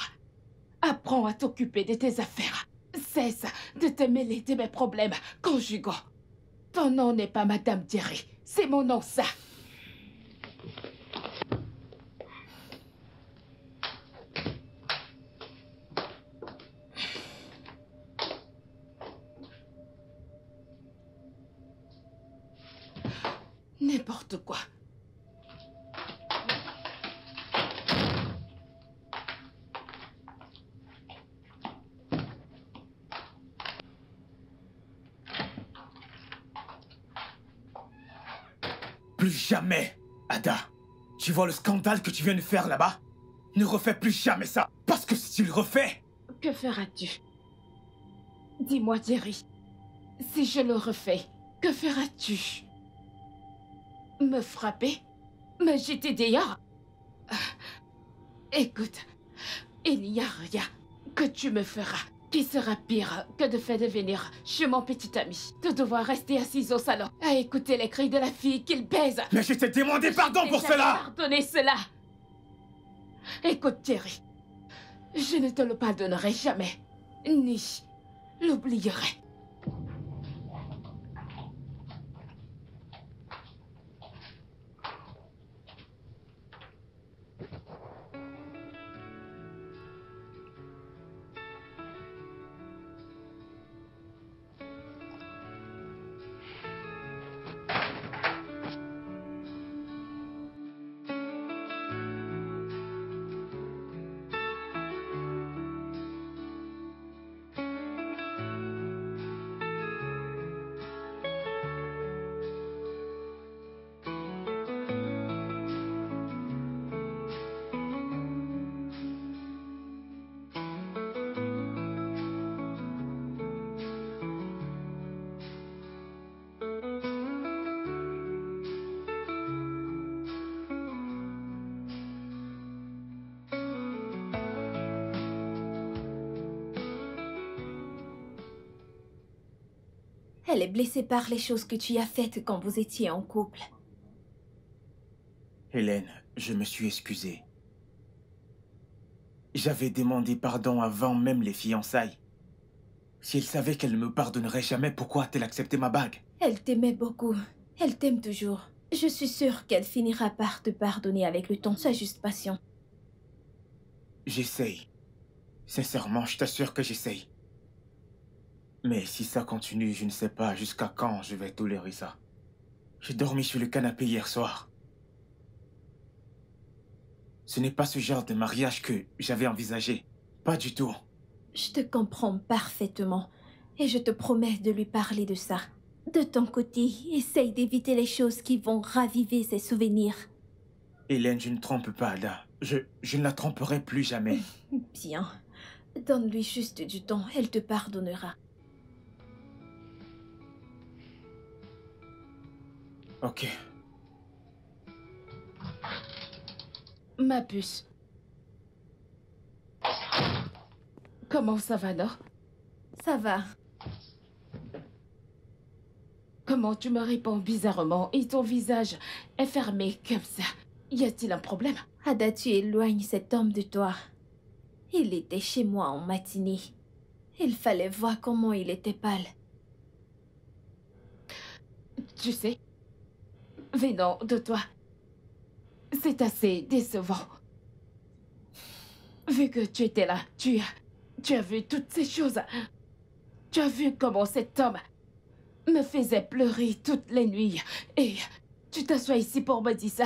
Apprends à t'occuper de tes affaires. Cesse de te mêler de mes problèmes conjugaux. Ton nom n'est pas Madame Thierry. C'est mon nom, ça. N'importe quoi. Plus jamais, Ada. Tu vois le scandale que tu viens de faire là-bas? Ne refais plus jamais ça, parce que si tu le refais... Que feras-tu? Dis-moi, Thierry. Si je le refais, que feras-tu? Me frapper? Me jeter dehors? Écoute, il n'y a rien que tu me feras qui sera pire que de faire devenir chez mon petit ami, de devoir rester assise au salon à écouter les cris de la fille qu'il baise. Mais je t'ai demandé pardon pour cela! Pardonnez cela! Écoute, Thierry, je ne te le pardonnerai jamais, ni l'oublierai. Elle est blessée par les choses que tu as faites quand vous étiez en couple. Hélène, je me suis excusé. J'avais demandé pardon avant même les fiançailles. Si elle savait qu'elle ne me pardonnerait jamais, pourquoi a-t-elle accepté ma bague? Elle t'aimait beaucoup. Elle t'aime toujours. Je suis sûre qu'elle finira par te pardonner avec le temps. Sois juste patient. J'essaye. Sincèrement, je t'assure que j'essaye. Mais si ça continue, je ne sais pas jusqu'à quand je vais tolérer ça. J'ai dormi sur le canapé hier soir. Ce n'est pas ce genre de mariage que j'avais envisagé. Pas du tout. Je te comprends parfaitement. Et je te promets de lui parler de ça. De ton côté, essaye d'éviter les choses qui vont raviver ses souvenirs. Hélène, je ne trompe pas, Ada. Je ne la tromperai plus jamais. Bien. Donne-lui juste du temps, elle te pardonnera. Ok. Ma puce. Comment ça va, non? Ça va. Comment tu me réponds bizarrement et ton visage est fermé comme ça? Y a-t-il un problème? Ada, tu éloignes cet homme de toi. Il était chez moi en matinée. Il fallait voir comment il était pâle. Tu sais, venant de toi, c'est assez décevant. Vu que tu étais là, tu as vu toutes ces choses. Tu as vu comment cet homme me faisait pleurer toutes les nuits. Et tu t'assois ici pour me dire ça.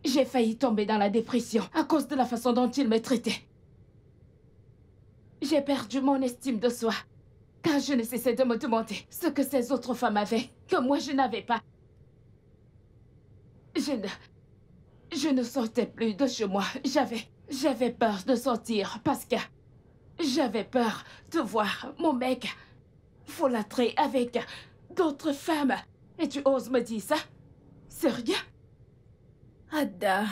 J'ai failli tomber dans la dépression à cause de la façon dont il me traitait. J'ai perdu mon estime de soi, car je ne cessais de me demander ce que ces autres femmes avaient, que moi je n'avais pas. Je ne sortais plus de chez moi. J'avais peur de sortir parce que j'avais peur de voir mon mec folâtrer avec d'autres femmes. Et tu oses me dire ça? Sérieux? Ada,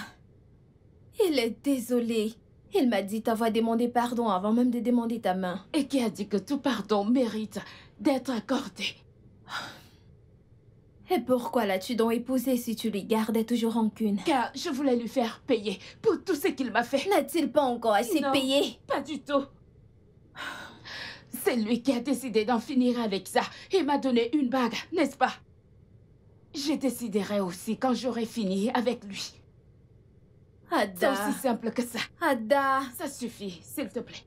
il est désolé. Il m'a dit t'avoir demandé pardon avant même de demander ta main. Et qui a dit que tout pardon mérite d'être accordé? Et pourquoi l'as-tu donc épousé si tu lui gardais toujours rancune? Car je voulais lui faire payer pour tout ce qu'il m'a fait. N'a-t-il pas encore assez Non, payé? pas du tout. C'est lui qui a décidé d'en finir avec ça et m'a donné une bague, n'est-ce pas? Je déciderai aussi quand j'aurai fini avec lui. C'est Ada, aussi simple que ça. Ada. Ça suffit, s'il te plaît.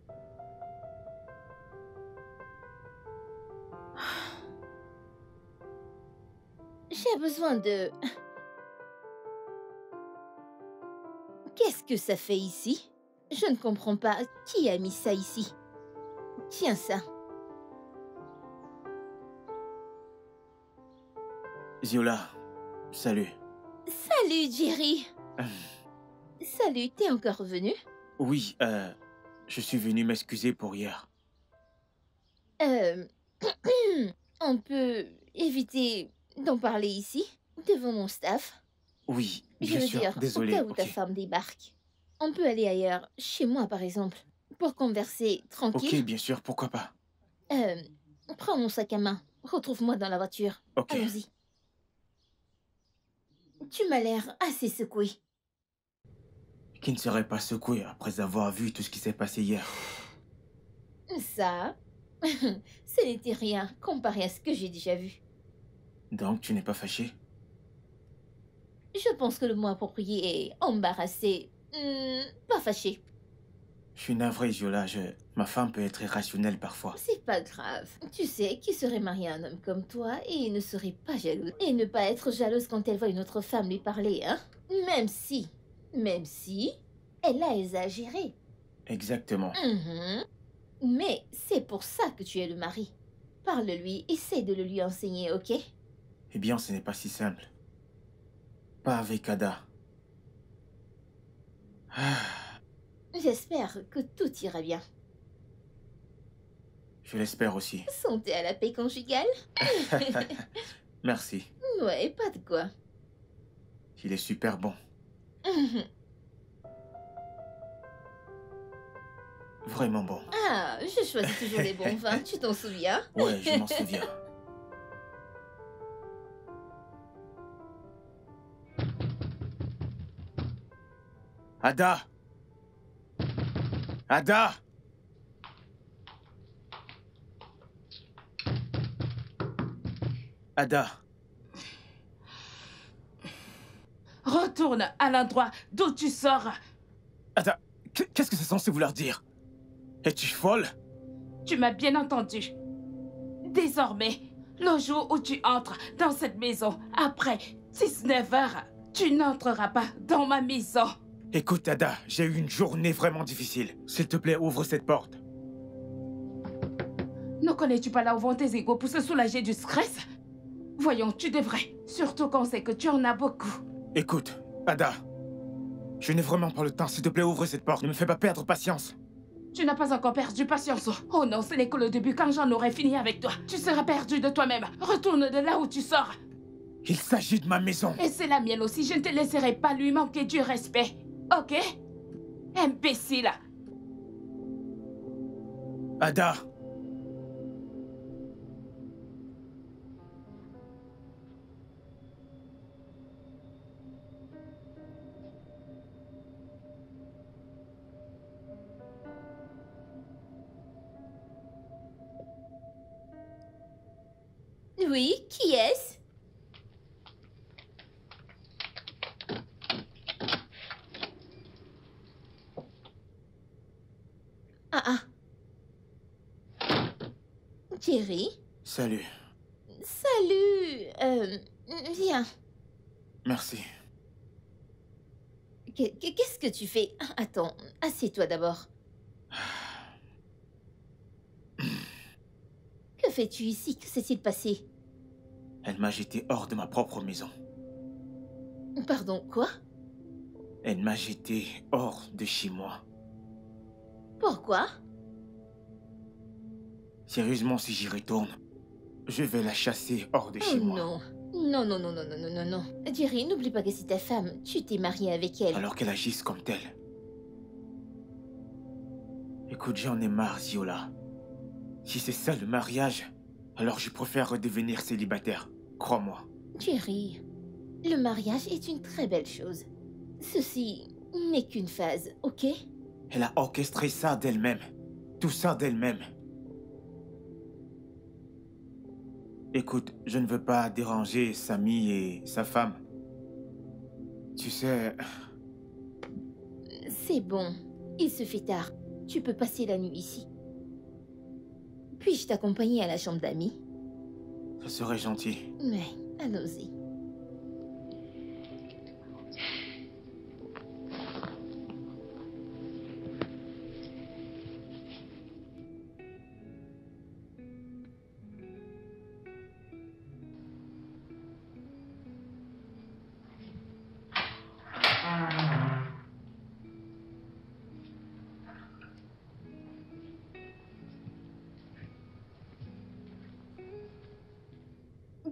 J'ai besoin de... Qu'est-ce que ça fait ici? Je ne comprends pas. Qui a mis ça ici? Tiens ça. Ziola, salut. Salut, Jerry. Salut, t'es encore revenu? Oui, je suis venu m'excuser pour hier. On peut éviter d'en parler ici, devant mon staff? Oui, Je bien veux sûr, dire, désolé. au cas où ta Ok. femme débarque. On peut aller ailleurs, chez moi par exemple, pour converser Ok, tranquille. bien sûr, pourquoi pas. Prends mon sac à main, retrouve-moi dans la voiture. Ok. Allons-y. Tu m'as l'air assez secoué. Qui ne serait pas secoué après avoir vu tout ce qui s'est passé hier? Ça, ce n'était rien comparé à ce que j'ai déjà vu. Donc, tu n'es pas fâché? Je pense que le mot approprié est embarrassé. Pas fâché. Je suis navré, Ziola. Ma femme peut être irrationnelle parfois. C'est pas grave. Tu sais, qui serait marié à un homme comme toi et ne serait pas jalouse. Et ne pas être jalouse quand elle voit une autre femme lui parler, hein? Même si, elle a exagéré. Exactement. Mais c'est pour ça que tu es le mari. Parle-lui, essaie de le lui enseigner, ok? Eh bien, ce n'est pas si simple. Pas avec Ada. Ah, J'espère que tout ira bien. je l'espère aussi. Santé à la paix conjugale? Merci. Ouais, pas de quoi. Il est super bon. Vraiment bon. Ah, je choisis toujours les bons vins, tu t'en souviens? Ouais, je m'en souviens. Ada! Ada! Ada! Retourne à l'endroit d'où tu sors. Ada, qu'est-ce que c'est censé vouloir dire? Es-tu folle? Tu m'as bien entendu. Désormais, le jour où tu entres dans cette maison, après 19 heures, tu n'entreras pas dans ma maison. Écoute, Ada, j'ai eu une journée vraiment difficile. S'il te plaît, ouvre cette porte. Ne connais-tu pas là où vont tes égos pour se soulager du stress? Voyons, tu devrais. Surtout qu'on sait que tu en as beaucoup. Écoute, Ada, je n'ai vraiment pas le temps. S'il te plaît, ouvre cette porte. Ne me fais pas perdre patience. Tu n'as pas encore perdu patience. Oh non, ce n'est que le début. Quand j'en aurai fini avec toi, tu seras perdu de toi-même. Retourne de là où tu sors. Il s'agit de ma maison. Et c'est la mienne aussi. Je ne te laisserai pas lui manquer du respect. Ok? Imbécile. Ada! Oui, qui est-ce? Ah. Jerry? Salut. Salut. Viens. Merci. Qu'est-ce que tu fais? Attends, assieds-toi d'abord. Que fais-tu ici? Que s'est-il passé? Elle m'a jeté hors de ma propre maison. Pardon, quoi? Elle m'a jeté hors de chez moi. Pourquoi? Sérieusement, si j'y retourne, je vais la chasser hors de Oh chez moi. non. Non, non, non, non, non, non, non, non. Jerry, n'oublie pas que c'est ta femme. Tu t'es marié avec elle. Alors qu'elle agisse comme telle. Écoute, j'en ai marre, Ziola. Si c'est ça le mariage, alors je préfère redevenir célibataire. Crois-moi. Jerry, le mariage est une très belle chose. Ceci n'est qu'une phase, ok? Elle a orchestré ça d'elle-même. Tout ça d'elle-même. Écoute, je ne veux pas déranger Samy et sa femme. Tu sais... C'est bon. Il se fait tard. Tu peux passer la nuit ici. Puis-je t'accompagner à la chambre d'amis? Ça serait gentil. Mais, allons-y.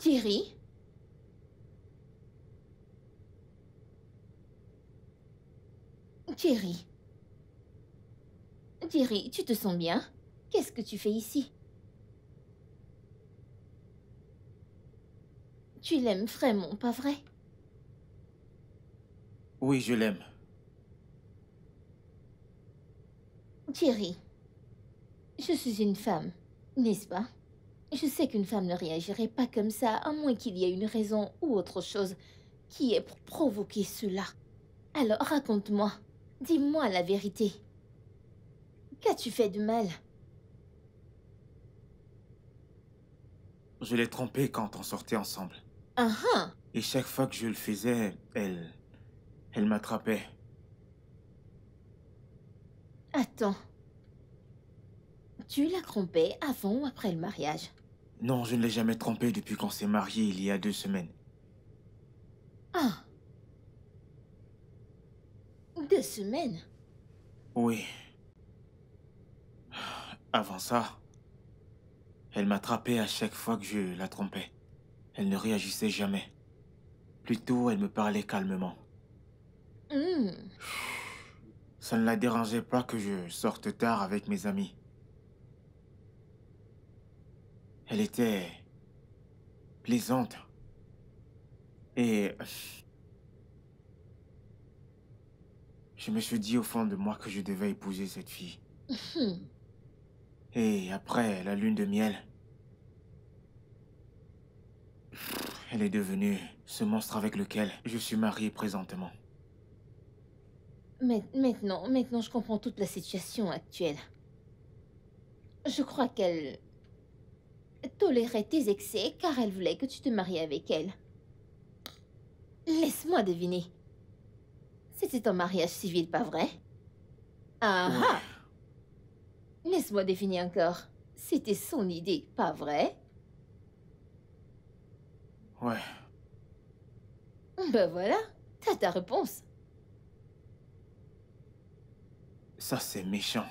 Jerry? Jerry? Jerry, tu te sens bien? Qu'est-ce que tu fais ici? Tu l'aimes vraiment, pas vrai? Oui, je l'aime. Jerry, je suis une femme, n'est-ce pas? Je sais qu'une femme ne réagirait pas comme ça, à moins qu'il y ait une raison ou autre chose qui ait provoqué cela. Alors raconte-moi, dis-moi la vérité. Qu'as-tu fait de mal? Je l'ai trompée quand on sortait ensemble. Ah ah! Et chaque fois que je le faisais, elle m'attrapait. Attends. Tu l'as trompée avant ou après le mariage? Non, je ne l'ai jamais trompée depuis qu'on s'est mariés il y a 2 semaines. Ah! 2 semaines? Oui. Avant ça, elle m'attrapait à chaque fois que je la trompais. Elle ne réagissait jamais. Plutôt, elle me parlait calmement. Ça ne la dérangeait pas que je sorte tard avec mes amis. Elle était plaisante. Et je me suis dit au fond de moi que je devais épouser cette fille. Et après la lune de miel, elle est devenue ce monstre avec lequel je suis marié présentement. Maintenant, je comprends toute la situation actuelle. Je crois qu'elle tolérait tes excès car elle voulait que tu te maries avec elle. Laisse-moi deviner. C'était un mariage civil, pas vrai? Ah ah! Laisse-moi deviner encore. C'était son idée, pas vrai? Ouais. Ben voilà, t'as ta réponse. Ça, c'est méchant.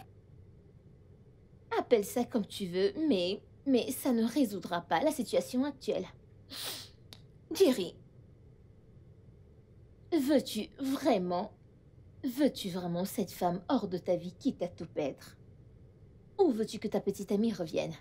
Appelle ça comme tu veux, mais ça ne résoudra pas la situation actuelle. Jerry, veux-tu vraiment cette femme hors de ta vie quitte à tout perdre? Ou veux-tu que ta petite amie revienne?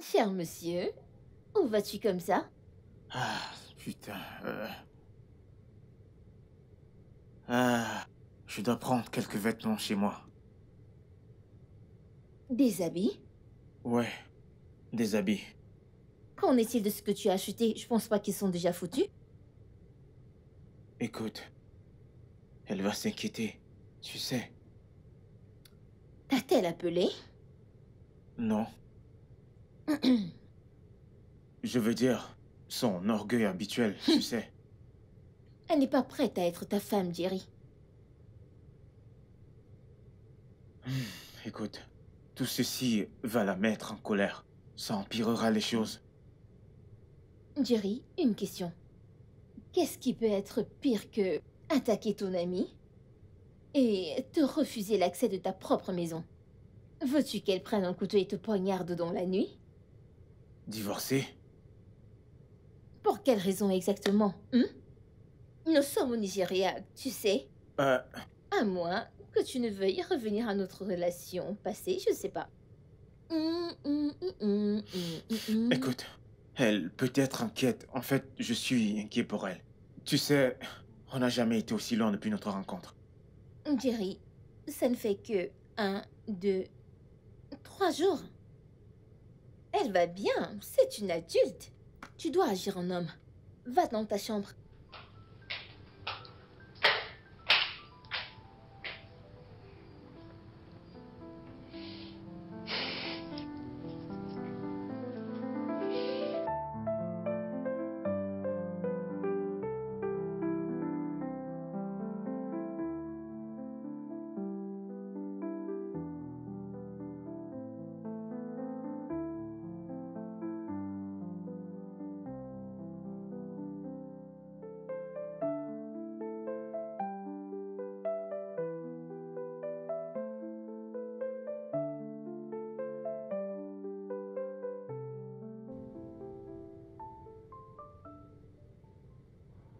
Cher monsieur, où vas-tu comme ça? Ah, putain. Ah, je dois prendre quelques vêtements chez moi. Des habits? Ouais, des habits. Qu'en est-il de ce que tu as acheté? Je pense pas qu'ils sont déjà foutus. Écoute, elle va s'inquiéter, tu sais. T'a-t-elle appelé? Non. Je veux dire, son orgueil habituel, tu sais. Elle n'est pas prête à être ta femme, Jerry. Écoute, tout ceci va la mettre en colère. Ça empirera les choses. Jerry, une question. Qu'est-ce qui peut être pire que attaquer ton ami et te refuser l'accès de ta propre maison? Veux-tu qu'elle prenne un couteau et te poignarde dans la nuit? Divorcer? Pour quelle raison exactement, hein? Nous sommes au Nigeria, tu sais. À moins que tu ne veuilles revenir à notre relation passée, je sais pas. Écoute, elle peut être inquiète. En fait, je suis inquiet pour elle. Tu sais, on n'a jamais été aussi loin depuis notre rencontre. Jerry, ça ne fait que 1, 2, 3 jours. Elle va bien, c'est une adulte. Tu dois agir en homme. Va dans ta chambre.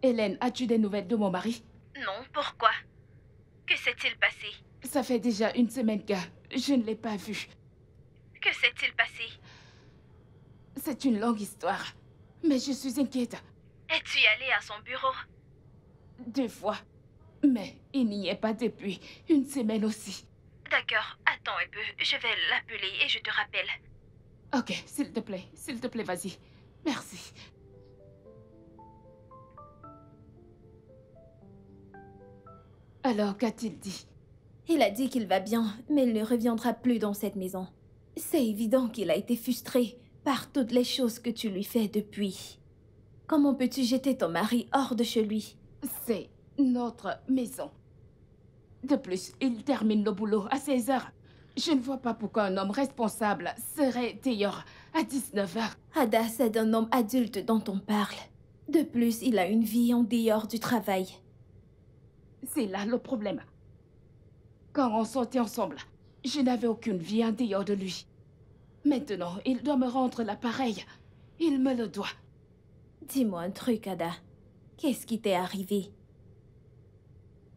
Hélène, as-tu des nouvelles de mon mari? Non, pourquoi? Que s'est-il passé? Ça fait déjà 1 semaine que je ne l'ai pas vu. Que s'est-il passé? C'est une longue histoire, mais je suis inquiète. Es-tu allé à son bureau? 2 fois. Mais il n'y est pas depuis 1 semaine aussi. D'accord, attends un peu. Je vais l'appeler et je te rappelle. Ok, s'il te plaît, vas-y. Merci. Alors, qu'a-t-il dit? Il a dit qu'il va bien, mais il ne reviendra plus dans cette maison. C'est évident qu'il a été frustré par toutes les choses que tu lui fais depuis. Comment peux-tu jeter ton mari hors de chez lui? C'est notre maison. De plus, il termine le boulot à 16 heures. Je ne vois pas pourquoi un homme responsable serait dehors à 19 heures. Ada, c'est d'un homme adulte dont on parle. De plus, il a une vie en dehors du travail. C'est là le problème. Quand on sortait ensemble, je n'avais aucune vie en dehors de lui. Maintenant, il doit me rendre l'appareil. Il me le doit. Dis-moi un truc, Ada. Qu'est-ce qui t'est arrivé?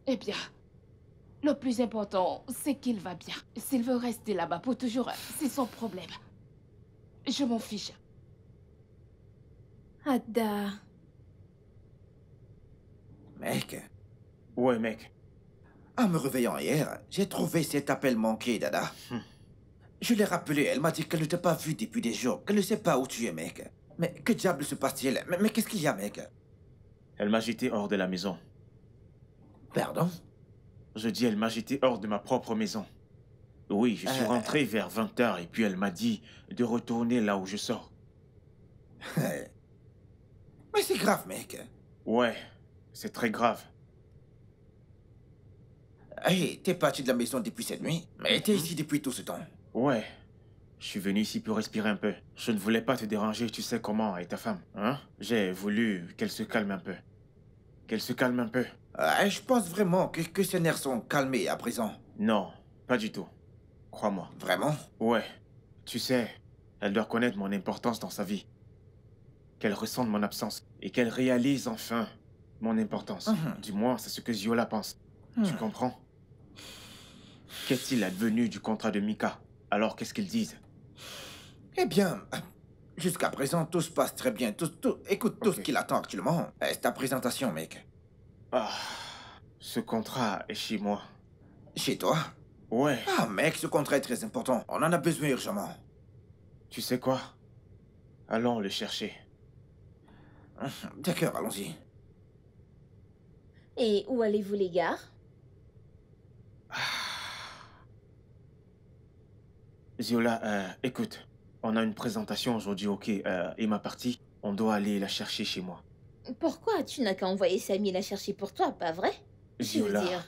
Eh bien, le plus important, c'est qu'il va bien. S'il veut rester là-bas pour toujours, c'est son problème. Je m'en fiche. Ada... Mec, Ouais, mec. en me réveillant hier, j'ai trouvé cet appel manqué d'Ada. Je l'ai rappelé, elle m'a dit qu'elle ne t'a pas vu depuis des jours, qu'elle ne sait pas où tu es, mec. Mais que diable se passe-t-il? Mais qu'est-ce qu'il y a, mec? Elle m'a jeté hors de la maison. Pardon? Je dis, elle m'a jeté hors de ma propre maison. Oui, je suis rentré vers 20 h et puis elle m'a dit de retourner là où je sors. Mais c'est grave, mec. Ouais, c'est très grave. Hey, t'es parti de la maison depuis cette nuit, mais t'es ici depuis tout ce temps. Ouais, je suis venu ici pour respirer un peu. Je ne voulais pas te déranger, tu sais comment, et ta femme, hein? J'ai voulu qu'elle se calme un peu. Qu'elle se calme un peu. Je pense vraiment que ses nerfs sont calmés à présent. Non, pas du tout. Crois-moi. Vraiment? Ouais, tu sais, elle doit connaître mon importance dans sa vie. Qu'elle ressente mon absence et qu'elle réalise enfin mon importance. Du moins, c'est ce que Ziola pense. Tu comprends? Qu'est-il advenu du contrat de Mika? Alors, qu'est-ce qu'ils disent? Eh bien, jusqu'à présent, tout se passe très bien. Écoute, tout ce qu'il attend actuellement, c'est ta présentation, mec. Ah, ce contrat est chez moi. Chez toi? Ouais. Ah, mec, ce contrat est très important. On en a besoin urgemment. Tu sais quoi? Allons le chercher. D'accord, allons-y. Et où allez-vous, les gars? Ziola, écoute, on a une présentation aujourd'hui, ok, et ma partie, on doit aller la chercher chez moi. Pourquoi tu n'as qu'à envoyer Samy la chercher pour toi, pas vrai? Je veux Ziola, dire,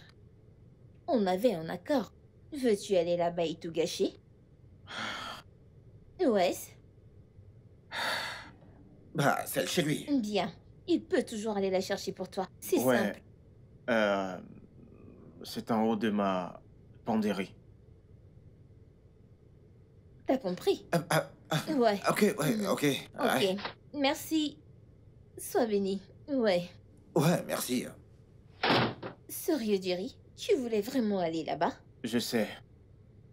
on avait un accord. Veux-tu aller là-bas et tout gâcher? Ouais, Bah, celle chez lui. bien. Il peut toujours aller la chercher pour toi. C'est ouais, simple. c'est en haut de ma penderie. T'as compris? Ouais. Ok, ouais, Mhm. ok. Ok. Ouais, Merci. Sois béni. Ouais. ouais, merci. Sérieux, Jerry, tu voulais vraiment aller là-bas? Je sais,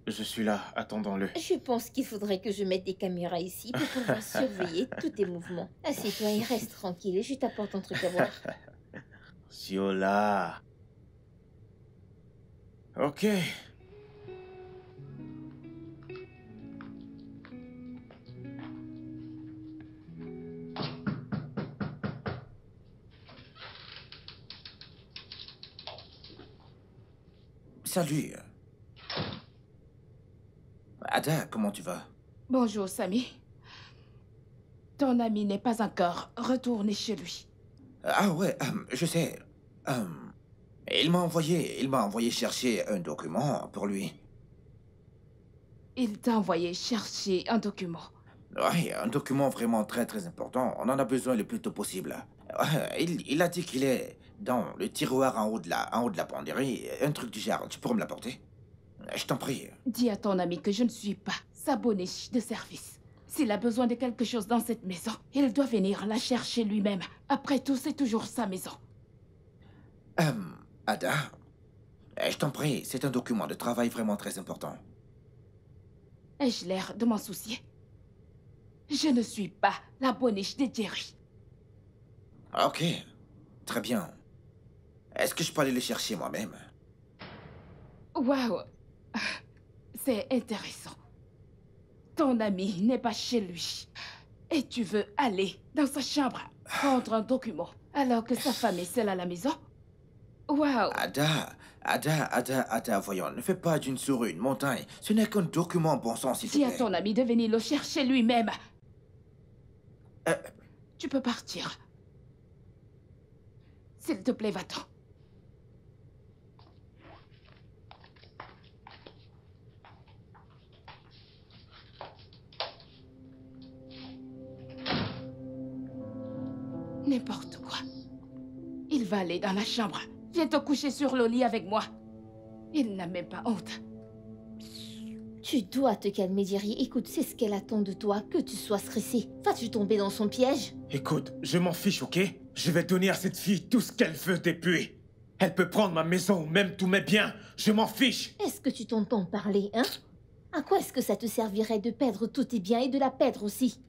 je suis là, attendons-le. Je pense qu'il faudrait que je mette des caméras ici pour pouvoir surveiller tous tes mouvements. Assieds-toi et reste tranquille, je t'apporte un truc à boire. Ziola. Ok. Salut. Ada, comment tu vas? Bonjour, Samy. Ton ami n'est pas encore retourné chez lui. Ah ouais, je sais. Il m'a envoyé chercher un document pour lui. Il t'a envoyé chercher un document. Ouais, un document vraiment très très important. On en a besoin le plus tôt possible. Ouais, il a dit qu'il est dans le tiroir en haut de la penderie. Un truc du genre. Tu pourrais me l'apporter? Je t'en prie. Dis à ton ami que je ne suis pas sa boniche de service. S'il a besoin de quelque chose dans cette maison, il doit venir la chercher lui-même. Après tout, c'est toujours sa maison. Ada, je t'en prie, c'est un document de travail vraiment très important. Ai-je l'air de m'en soucier? Je ne suis pas la boniche de Jerry. Ok, très bien. Est-ce que je peux aller le chercher moi-même? Waouh! C'est intéressant. Ton ami n'est pas chez lui. Et tu veux aller dans sa chambre prendre un document alors que sa femme est seule à la maison? Waouh! Ada, voyons, ne fais pas d'une souris une montagne. Ce n'est qu'un document, bon sang, s'il te Dis à plaît. ton ami de venir le chercher lui-même. Euh. Tu peux partir. S'il te plaît, va-t'en. N'importe quoi. Il va aller dans la chambre. Viens te coucher sur le lit avec moi. Il n'a même pas honte. Tu dois te calmer, Jerry. Écoute, c'est ce qu'elle attend de toi, que tu sois stressé. Vas-tu tomber dans son piège? Écoute, je m'en fiche, ok? Je vais donner à cette fille tout ce qu'elle veut et puis... Elle peut prendre ma maison ou même tous mes biens. Je m'en fiche. Est-ce que tu t'entends parler, hein? À quoi est-ce que ça te servirait de perdre tous tes biens et de la perdre aussi?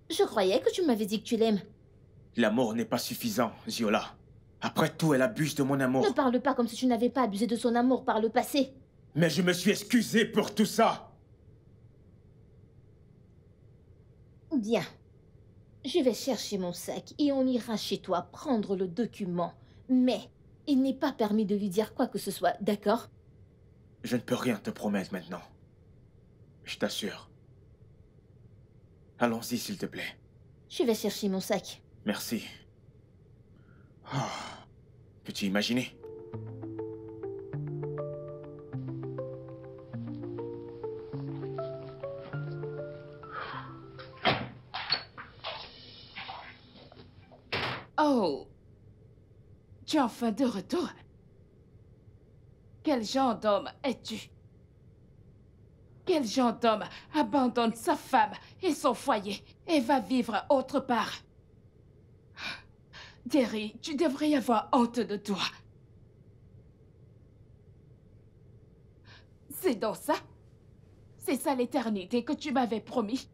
Je croyais que tu m'avais dit que tu l'aimes. L'amour n'est pas suffisant, Ziola. Après tout, elle abuse de mon amour. Ne parle pas comme si tu n'avais pas abusé de son amour par le passé. Mais je me suis excusé pour tout ça. Bien. Je vais chercher mon sac et on ira chez toi prendre le document. Mais il n'est pas permis de lui dire quoi que ce soit, d'accord? Je ne peux rien te promettre maintenant. Je t'assure. Allons-y, s'il te plaît. Je vais chercher mon sac. Merci. Oh. Peux-tu imaginer? Oh! Tu es enfin de retour? Quel genre d'homme es-tu? Quel genre d'homme abandonne sa femme et son foyer et va vivre autre part? Jerry, tu devrais avoir honte de toi. C'est donc ça? C'est ça l'éternité que tu m'avais promis?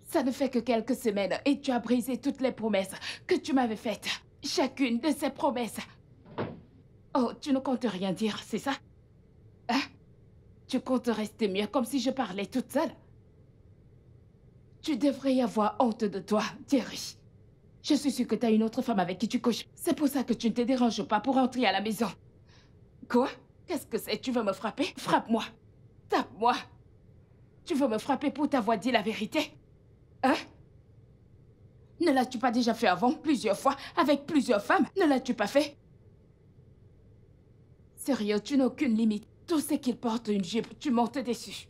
Ça ne fait que quelques semaines et tu as brisé toutes les promesses que tu m'avais faites. Chacune de ces promesses. Oh, tu ne comptes rien dire, c'est ça? Hein? Tu comptes rester mieux comme si je parlais toute seule? Tu devrais y avoir honte de toi, Jerry. Je suis sûre que tu as une autre femme avec qui tu couches. C'est pour ça que tu ne te déranges pas pour entrer à la maison. Quoi? Qu'est-ce que c'est? Tu veux me frapper? Frappe-moi. Tape-moi. Tu veux me frapper pour t'avoir dit la vérité? Hein? Ne l'as-tu pas déjà fait avant, plusieurs fois, avec plusieurs femmes? Ne l'as-tu pas fait? Sérieux, tu n'as aucune limite. Tout ce qu'il porte une jupe, tu montes dessus.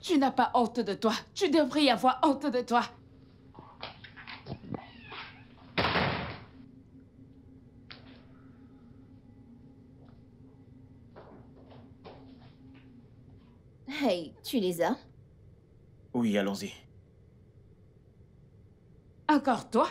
Tu n'as pas honte de toi. Tu devrais y avoir honte de toi. Hey, tu les as? Oui, allons-y. Encore toi?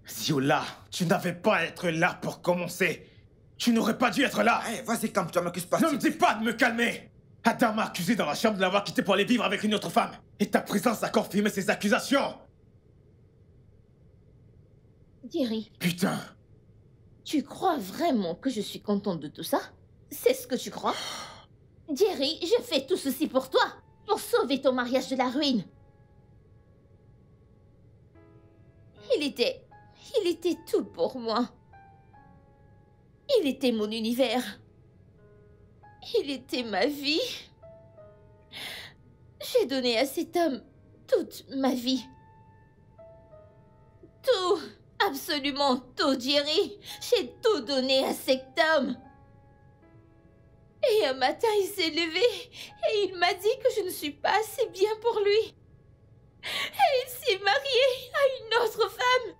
Ziola, tu n'avais pas à être là pour commencer. Tu n'aurais pas dû être là. Hey, vas-y, calme-toi, m'accuse pas. Ne me dis pas de me calmer. Adam m'a accusé dans la chambre de l'avoir quitté pour aller vivre avec une autre femme. Et ta présence a confirmé ces accusations. Jerry, Putain. tu crois vraiment que je suis contente de tout ça? C'est ce que tu crois? Jerry, je fais tout ceci pour toi, pour sauver ton mariage de la ruine. Il était tout pour moi. Il était mon univers. Il était ma vie. J'ai donné à cet homme toute ma vie. Tout, absolument tout, Jerry. J'ai tout donné à cet homme. Et un matin, il s'est levé et il m'a dit que je ne suis pas assez bien pour lui. Et il s'est marié à une autre femme.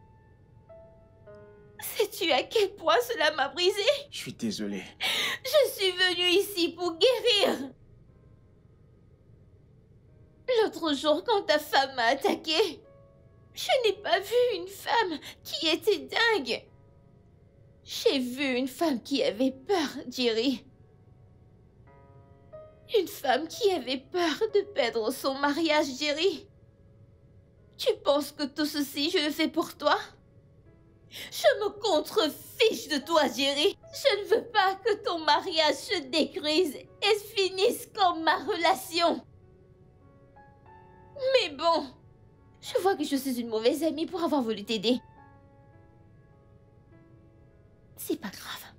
Sais-tu à quel point cela m'a brisé? Je suis désolé. Je suis venue ici pour guérir. L'autre jour, quand ta femme m'a attaqué, je n'ai pas vu une femme qui était dingue. J'ai vu une femme qui avait peur, Jerry. Une femme qui avait peur de perdre son mariage, Jerry. Tu penses que tout ceci, je le fais pour toi? Je me contrefiche de toi, Jerry. Je ne veux pas que ton mariage se détruise et se finisse comme ma relation. Mais bon, je vois que je suis une mauvaise amie pour avoir voulu t'aider. C'est pas grave.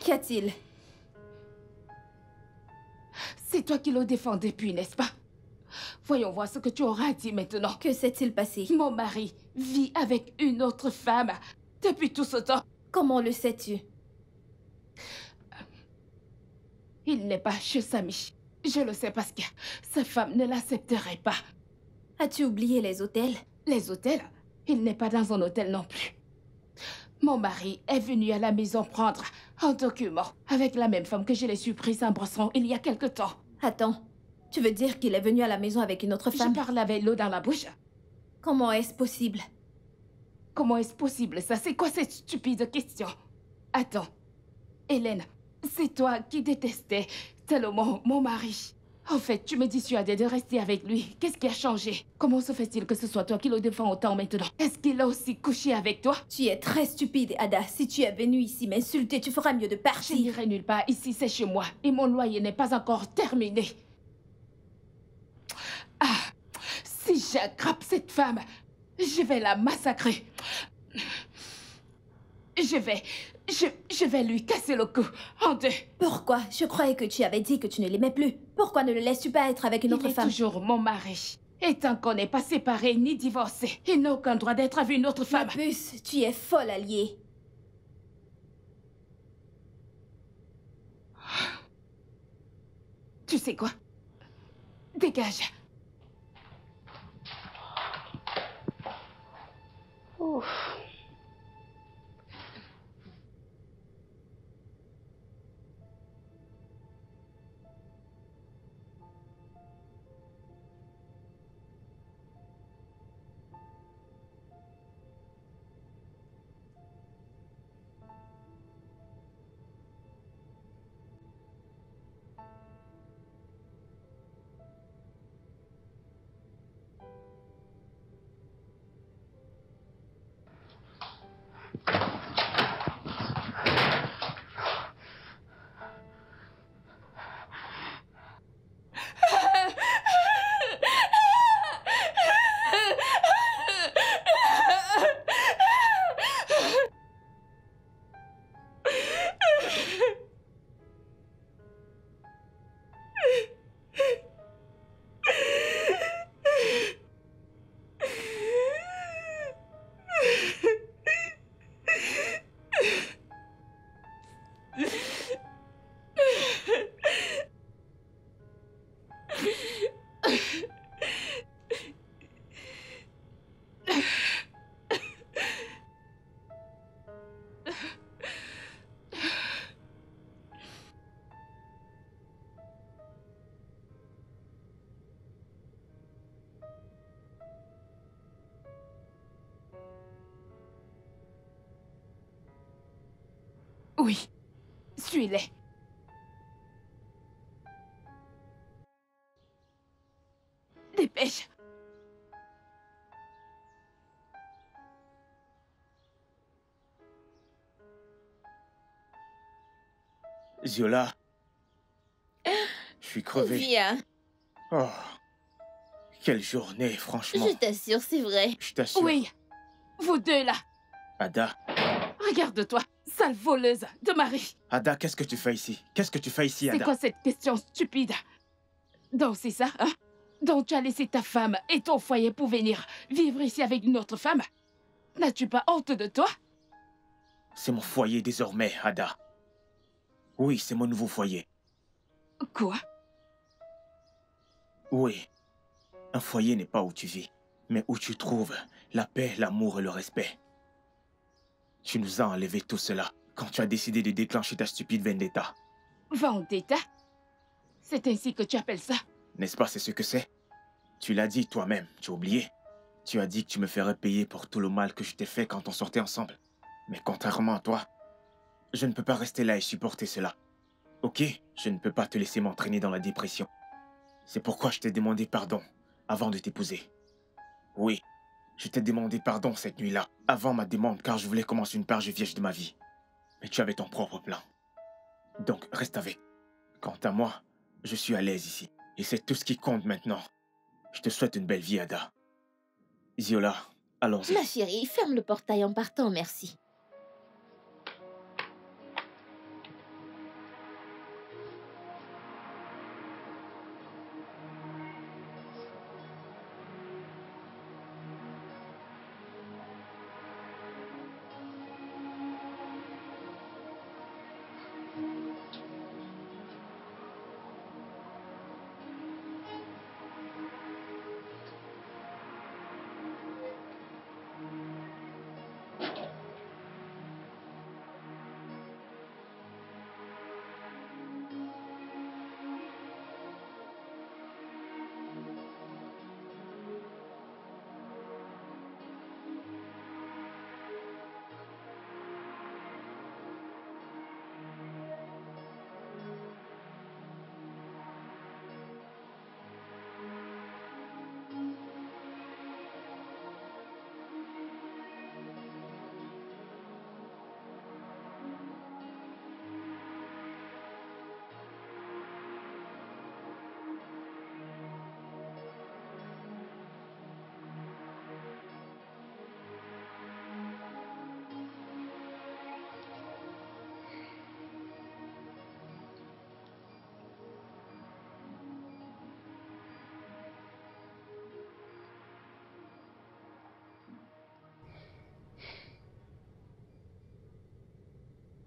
Qu'y a-t-il? C'est toi qui le défends depuis, n'est-ce pas? Voyons voir ce que tu auras à dire maintenant. Que s'est-il passé? Mon mari vit avec une autre femme depuis tout ce temps. Comment le sais-tu? Il n'est pas chez Samy. Je le sais parce que sa femme ne l'accepterait pas. As-tu oublié les hôtels? Les hôtels? Il n'est pas dans un hôtel non plus. Mon mari est venu à la maison prendre un document avec la même femme que je l'ai surprise en brossant il y a quelque temps. Attends, tu veux dire qu'il est venu à la maison avec une autre Je femme? parle avec l'eau dans la bouche. Comment est-ce possible? Comment est-ce possible ça? C'est quoi cette stupide question? Attends, Hélène, c'est toi qui détestais tellement mon mari. En fait, tu me dissuadais de rester avec lui. Qu'est-ce qui a changé? Comment se fait-il que ce soit toi qui le défends autant maintenant? Est-ce qu'il a aussi couché avec toi? Tu es très stupide, Ada. Si tu es venue ici m'insulter, tu feras mieux de Je partir. n'irai nulle part. Ici, c'est chez moi. Et mon loyer n'est pas encore terminé. Ah, si j'attrape cette femme, je vais la massacrer. Je vais lui casser le cou en deux. Pourquoi? Je croyais que tu avais dit que tu ne l'aimais plus. Pourquoi ne le laisses-tu pas être avec une autre Il est femme? toujours mon mari. Et tant qu'on n'est pas séparés ni divorcés, il n'a aucun droit d'être avec une autre Ma femme. puce, tu es folle, alliée. Tu sais quoi? Dégage. Oui, suis-les. Dépêche. Ziola, je suis crevé. Viens, Oh, quelle journée, franchement. je t'assure, c'est vrai. Je t'assure. Oui, vous deux là. Ada, Regarde-toi, sale voleuse de mari. Ada, qu'est-ce que tu fais ici? Qu'est-ce que tu fais ici, C'est Ada? quoi cette question stupide? Donc c'est ça, hein? Donc tu as laissé ta femme et ton foyer pour venir vivre ici avec une autre femme? N'as-tu pas honte de toi? C'est mon foyer désormais, Ada. Oui, c'est mon nouveau foyer. Quoi? Oui. Un foyer n'est pas où tu vis, mais où tu trouves la paix, l'amour et le respect. Tu nous as enlevé tout cela quand tu as décidé de déclencher ta stupide vendetta. Vendetta? C'est ainsi que tu appelles ça? N'est-ce pas, c'est ce que c'est? Tu l'as dit toi-même, tu as oublié. Tu as dit que tu me ferais payer pour tout le mal que je t'ai fait quand on sortait ensemble. Mais contrairement à toi, je ne peux pas rester là et supporter cela. Ok, je ne peux pas te laisser m'entraîner dans la dépression. C'est pourquoi je t'ai demandé pardon avant de t'épouser. Oui, je t'ai demandé pardon cette nuit-là, avant ma demande, car je voulais commencer une page vierge de ma vie. Mais tu avais ton propre plan. Donc, reste avec. Quant à moi, je suis à l'aise ici. Et c'est tout ce qui compte maintenant. Je te souhaite une belle vie, Ada. Ziola, allons-y. Ma chérie, ferme le portail en partant, merci.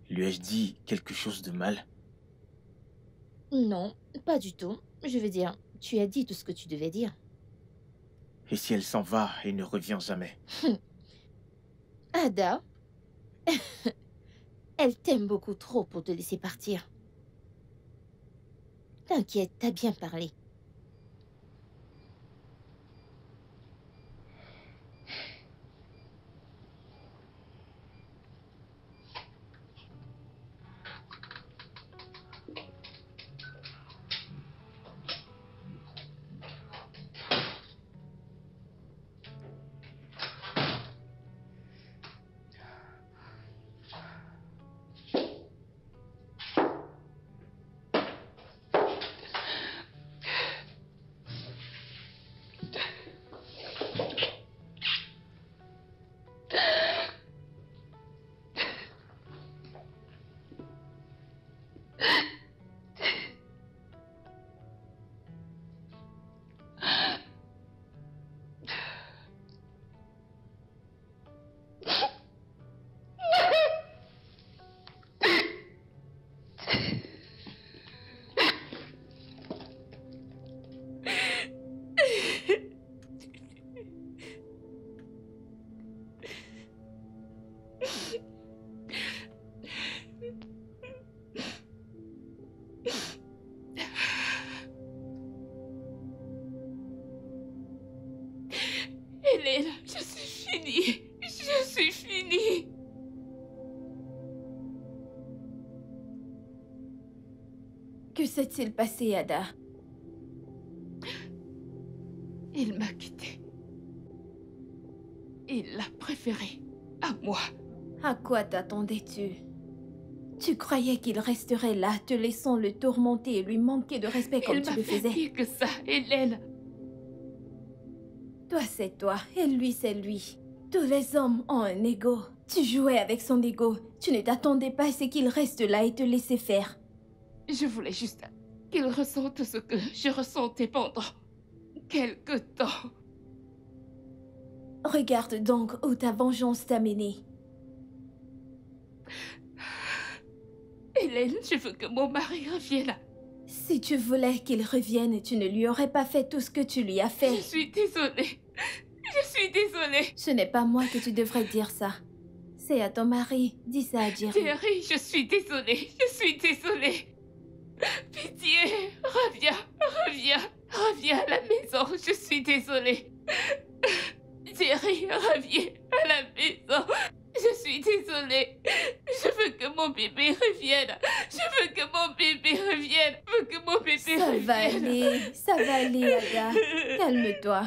Lui ai-je dit quelque chose de mal? Non, pas du tout. Je veux dire, tu as dit tout ce que tu devais dire. Et si elle s'en va et ne revient jamais? Ada, elle t'aime beaucoup trop pour te laisser partir. T'inquiète, t'as bien parlé. Hélène, je suis finie. Je suis finie. Que s'est-il passé, Ada? Il m'a quittée. Il l'a préférée à moi. À quoi t'attendais-tu? Tu croyais qu'il resterait là, te laissant le tourmenter et lui manquer de respect comme tu le Il m'a fait faisais? pire que ça, Hélène. Toi, c'est toi, et lui, c'est lui. Tous les hommes ont un ego. Tu jouais avec son ego. Tu ne t'attendais pas à ce qu'il reste là et te laisser faire. Je voulais juste qu'il ressente ce que je ressentais pendant quelque temps. Regarde donc où ta vengeance t'a mené. Hélène, je veux que mon mari revienne. Si tu voulais qu'il revienne, tu ne lui aurais pas fait tout ce que tu lui as fait. Je suis désolée. Je suis désolée. Ce n'est pas moi que tu devrais dire ça. C'est à ton mari. Dis ça à Jerry. Jerry, je suis désolée. Je suis désolée. Pitié, reviens, reviens, reviens à la maison. Je suis désolée. Jerry, reviens à la maison. Je suis désolée. Je veux que mon bébé revienne. Je veux que mon bébé revienne. Je veux que mon bébé revienne. Ça va aller, Ada. Calme-toi.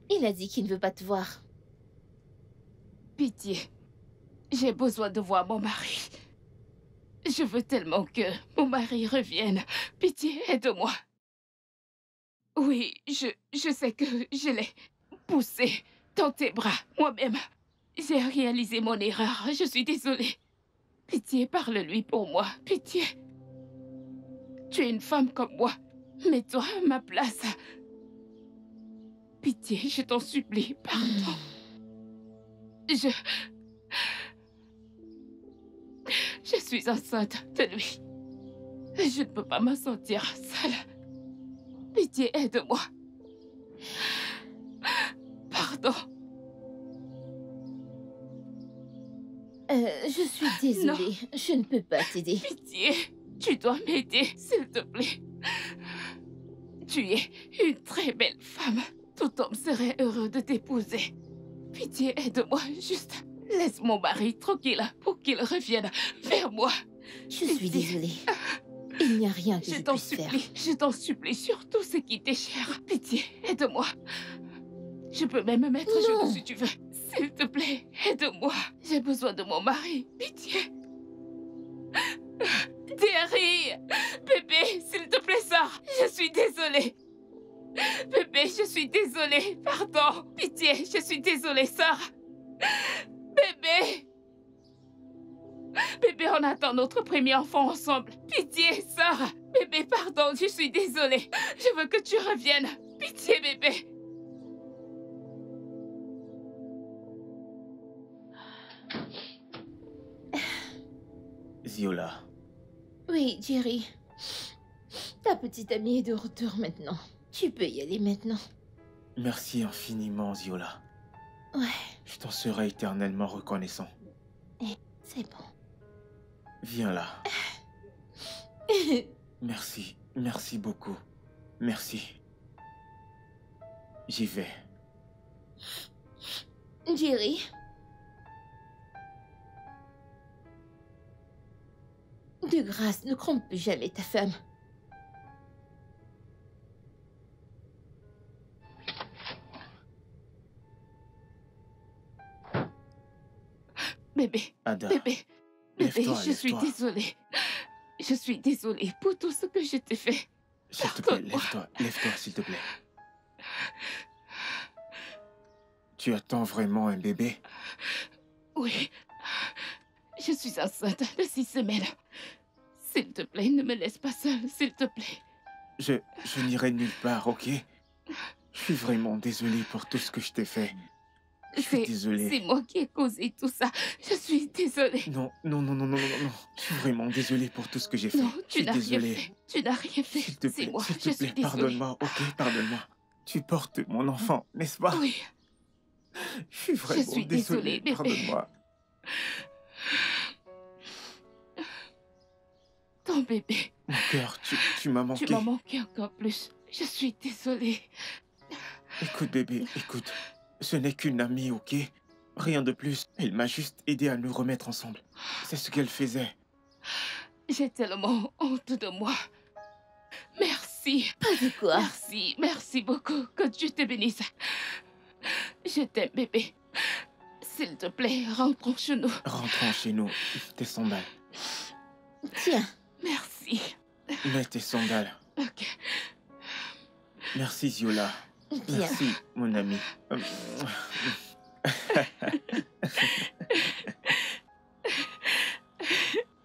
Il a dit qu'il ne veut pas te voir. Pitié. J'ai besoin de voir mon mari. Je veux tellement que mon mari revienne. Pitié, aide-moi. Oui, je sais que je l'ai poussé dans tes bras, moi-même. J'ai réalisé mon erreur. Je suis désolée. Pitié, parle-lui pour moi. Pitié. Tu es une femme comme moi. Mets-toi à ma place. Pitié, je t'en supplie, pardon. Je suis enceinte de lui. Je ne peux pas me sentir seule. Pitié, aide-moi. Pardon. Je suis désolée. Je ne peux pas t'aider. Pitié, tu dois m'aider, s'il te plaît. Tu es une très belle femme. Tout homme serait heureux de t'épouser. Pitié, aide-moi, juste laisse mon mari tranquille pour qu'il revienne vers moi. Je suis désolée. Il n'y a rien que je puisse faire. Je t'en supplie, surtout ce qui t'est cher. Pitié, aide-moi. Je peux même me mettre à genoux si tu veux. S'il te plaît, aide-moi. J'ai besoin de mon mari. Pitié. Jerry! Bébé, s'il te plaît, sors. Je suis désolée. Bébé, je suis désolée. Pardon. Pitié, je suis désolée, sors. Bébé. Bébé, on attend notre premier enfant ensemble. Pitié, sors. Bébé, pardon, je suis désolée. Je veux que tu reviennes. Pitié, bébé. Ziola. Oui, Jerry. Ta petite amie est de retour maintenant. Tu peux y aller maintenant. Merci infiniment, Ziola. Ouais, Je t'en serai éternellement reconnaissant. c'est bon. Viens là. Merci. Merci beaucoup. Merci. J'y vais. Jerry. De grâce, ne trompe plus jamais ta femme. Bébé. Ada. Bébé. Bébé, Lève-toi, je suis lève-toi. désolée. Je suis désolée pour tout ce que je t'ai fait. S'il te plaît, Pardonne-moi. lève-toi. Lève-toi, s'il te plaît. Tu attends vraiment un bébé? Oui. Je suis enceinte de 6 semaines. S'il te plaît, ne me laisse pas seule, s'il te plaît. Je n'irai nulle part, ok? Je suis vraiment désolé pour tout ce que je t'ai fait. Je suis désolé. C'est moi qui ai causé tout ça. Je suis désolée. Non, non, non, non, non, non, non. Je suis vraiment désolé pour tout ce que j'ai fait. Non, Je tu suis n'as rien désolé. fait. Tu n'as rien fait. S'il te C'est plaît, moi. s'il Je te suis plaît, désolée. pardonne-moi, ok, pardonne-moi. Tu portes mon enfant, n'est-ce pas? Oui. Je suis vraiment suis désolé, désolée, bébé. pardonne-moi. Ton bébé. Mon cœur, tu m'as manqué. Tu m'as manqué encore plus. Je suis désolée. Écoute, bébé, écoute. Ce n'est qu'une amie, ok? Rien de plus. Elle m'a juste aidé à nous remettre ensemble. C'est ce qu'elle faisait. J'ai tellement honte de moi. Merci. Pas de quoi. Merci. Merci beaucoup. Que Dieu te bénisse. Je t'aime, bébé. S'il te plaît, rentrons chez nous. Rentrons chez nous. Tes sandales. Tiens. Merci. Mets tes sandales. Ok. Merci, Ziola. Bien. Merci, mon ami.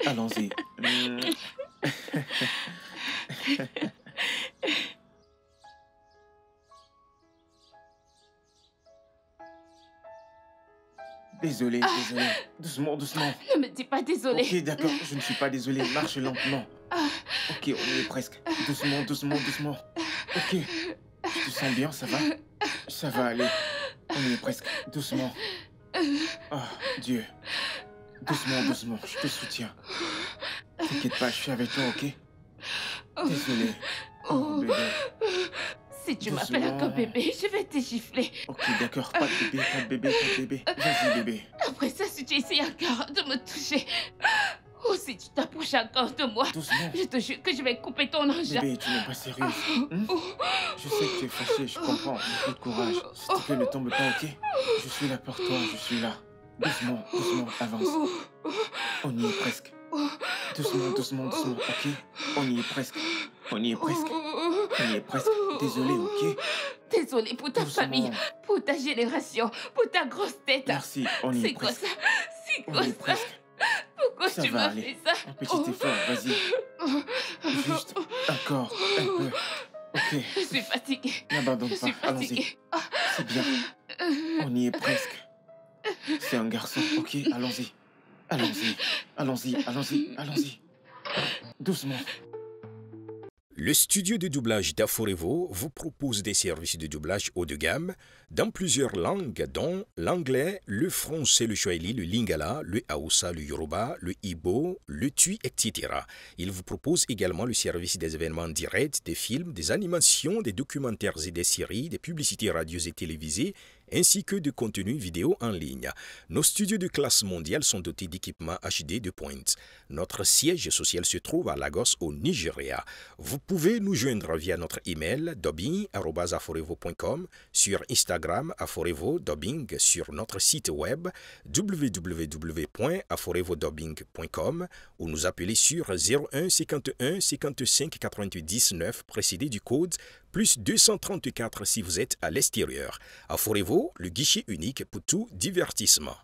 Allons-y. Désolé, désolé. Doucement, doucement. Ne me dis pas désolée. Ok, d'accord, je ne suis pas désolé. Marche lentement. Ok, on y est presque. Doucement, doucement, doucement. Ok. Tu te sens bien, ça va? Ça va aller. On y est presque. Doucement. Ah, Dieu. Doucement, doucement. Je te soutiens. T'inquiète pas, je suis avec toi, ok? Désolé. Oh, bébé. Si tu m'appelles encore bébé, je vais te gifler. Ok, d'accord. Pas de bébé, pas de bébé, pas de bébé. Vas-y, bébé. Après ça, si tu essayes encore de me toucher, ou si tu t'approches encore de moi, Doucement. je te jure que je vais couper ton engin. Bébé, tu n'es pas sérieuse. Je sais que tu es fâchée, je comprends. Beaucoup de courage. S'il te plaît, ne tombe pas, ok? Je suis là pour toi, je suis là. Doucement, doucement, avance. On y est presque. Doucement, doucement, doucement, ok? On y est presque. On y est presque. On y est presque. Désolé, ok? Désolé pour ta Doucement. famille, pour ta génération, pour ta grosse tête. Merci, on y est C'est quoi presque. ça? C'est On quoi y est ça? presque. Pourquoi Ça tu va m'as aller. fait ça? Un petit effort, vas-y. Juste encore un peu. Ok, Je suis fatiguée. n'abandonne Je pas. suis Allons-y. fatiguée. C'est bien. On y est presque. C'est un garçon, ok? Allons-y. Allons-y. Allons-y, allons-y, allons-y. Doucement. Le studio de doublage d'Aforevo vous propose des services de doublage haut de gamme dans plusieurs langues, dont l'anglais, le français, le swahili, le lingala, le hausa, le yoruba, le igbo, le tui, etc. Il vous propose également le service des événements directs, des films, des animations, des documentaires et des séries, des publicités radio et télévisées, ainsi que de contenus vidéo en ligne. Nos studios de classe mondiale sont dotés d'équipements HD de pointe. Notre siège social se trouve à Lagos, au Nigeria. Vous pouvez nous joindre via notre email dubbing@aforevo.com, sur Instagram Aforevo Dubbing, sur notre site web www.aforevodubbing.com ou nous appeler sur 01 51 55 88 19 précédé du code plus 234 si vous êtes à l'extérieur. Aforevo, le guichet unique pour tout divertissement.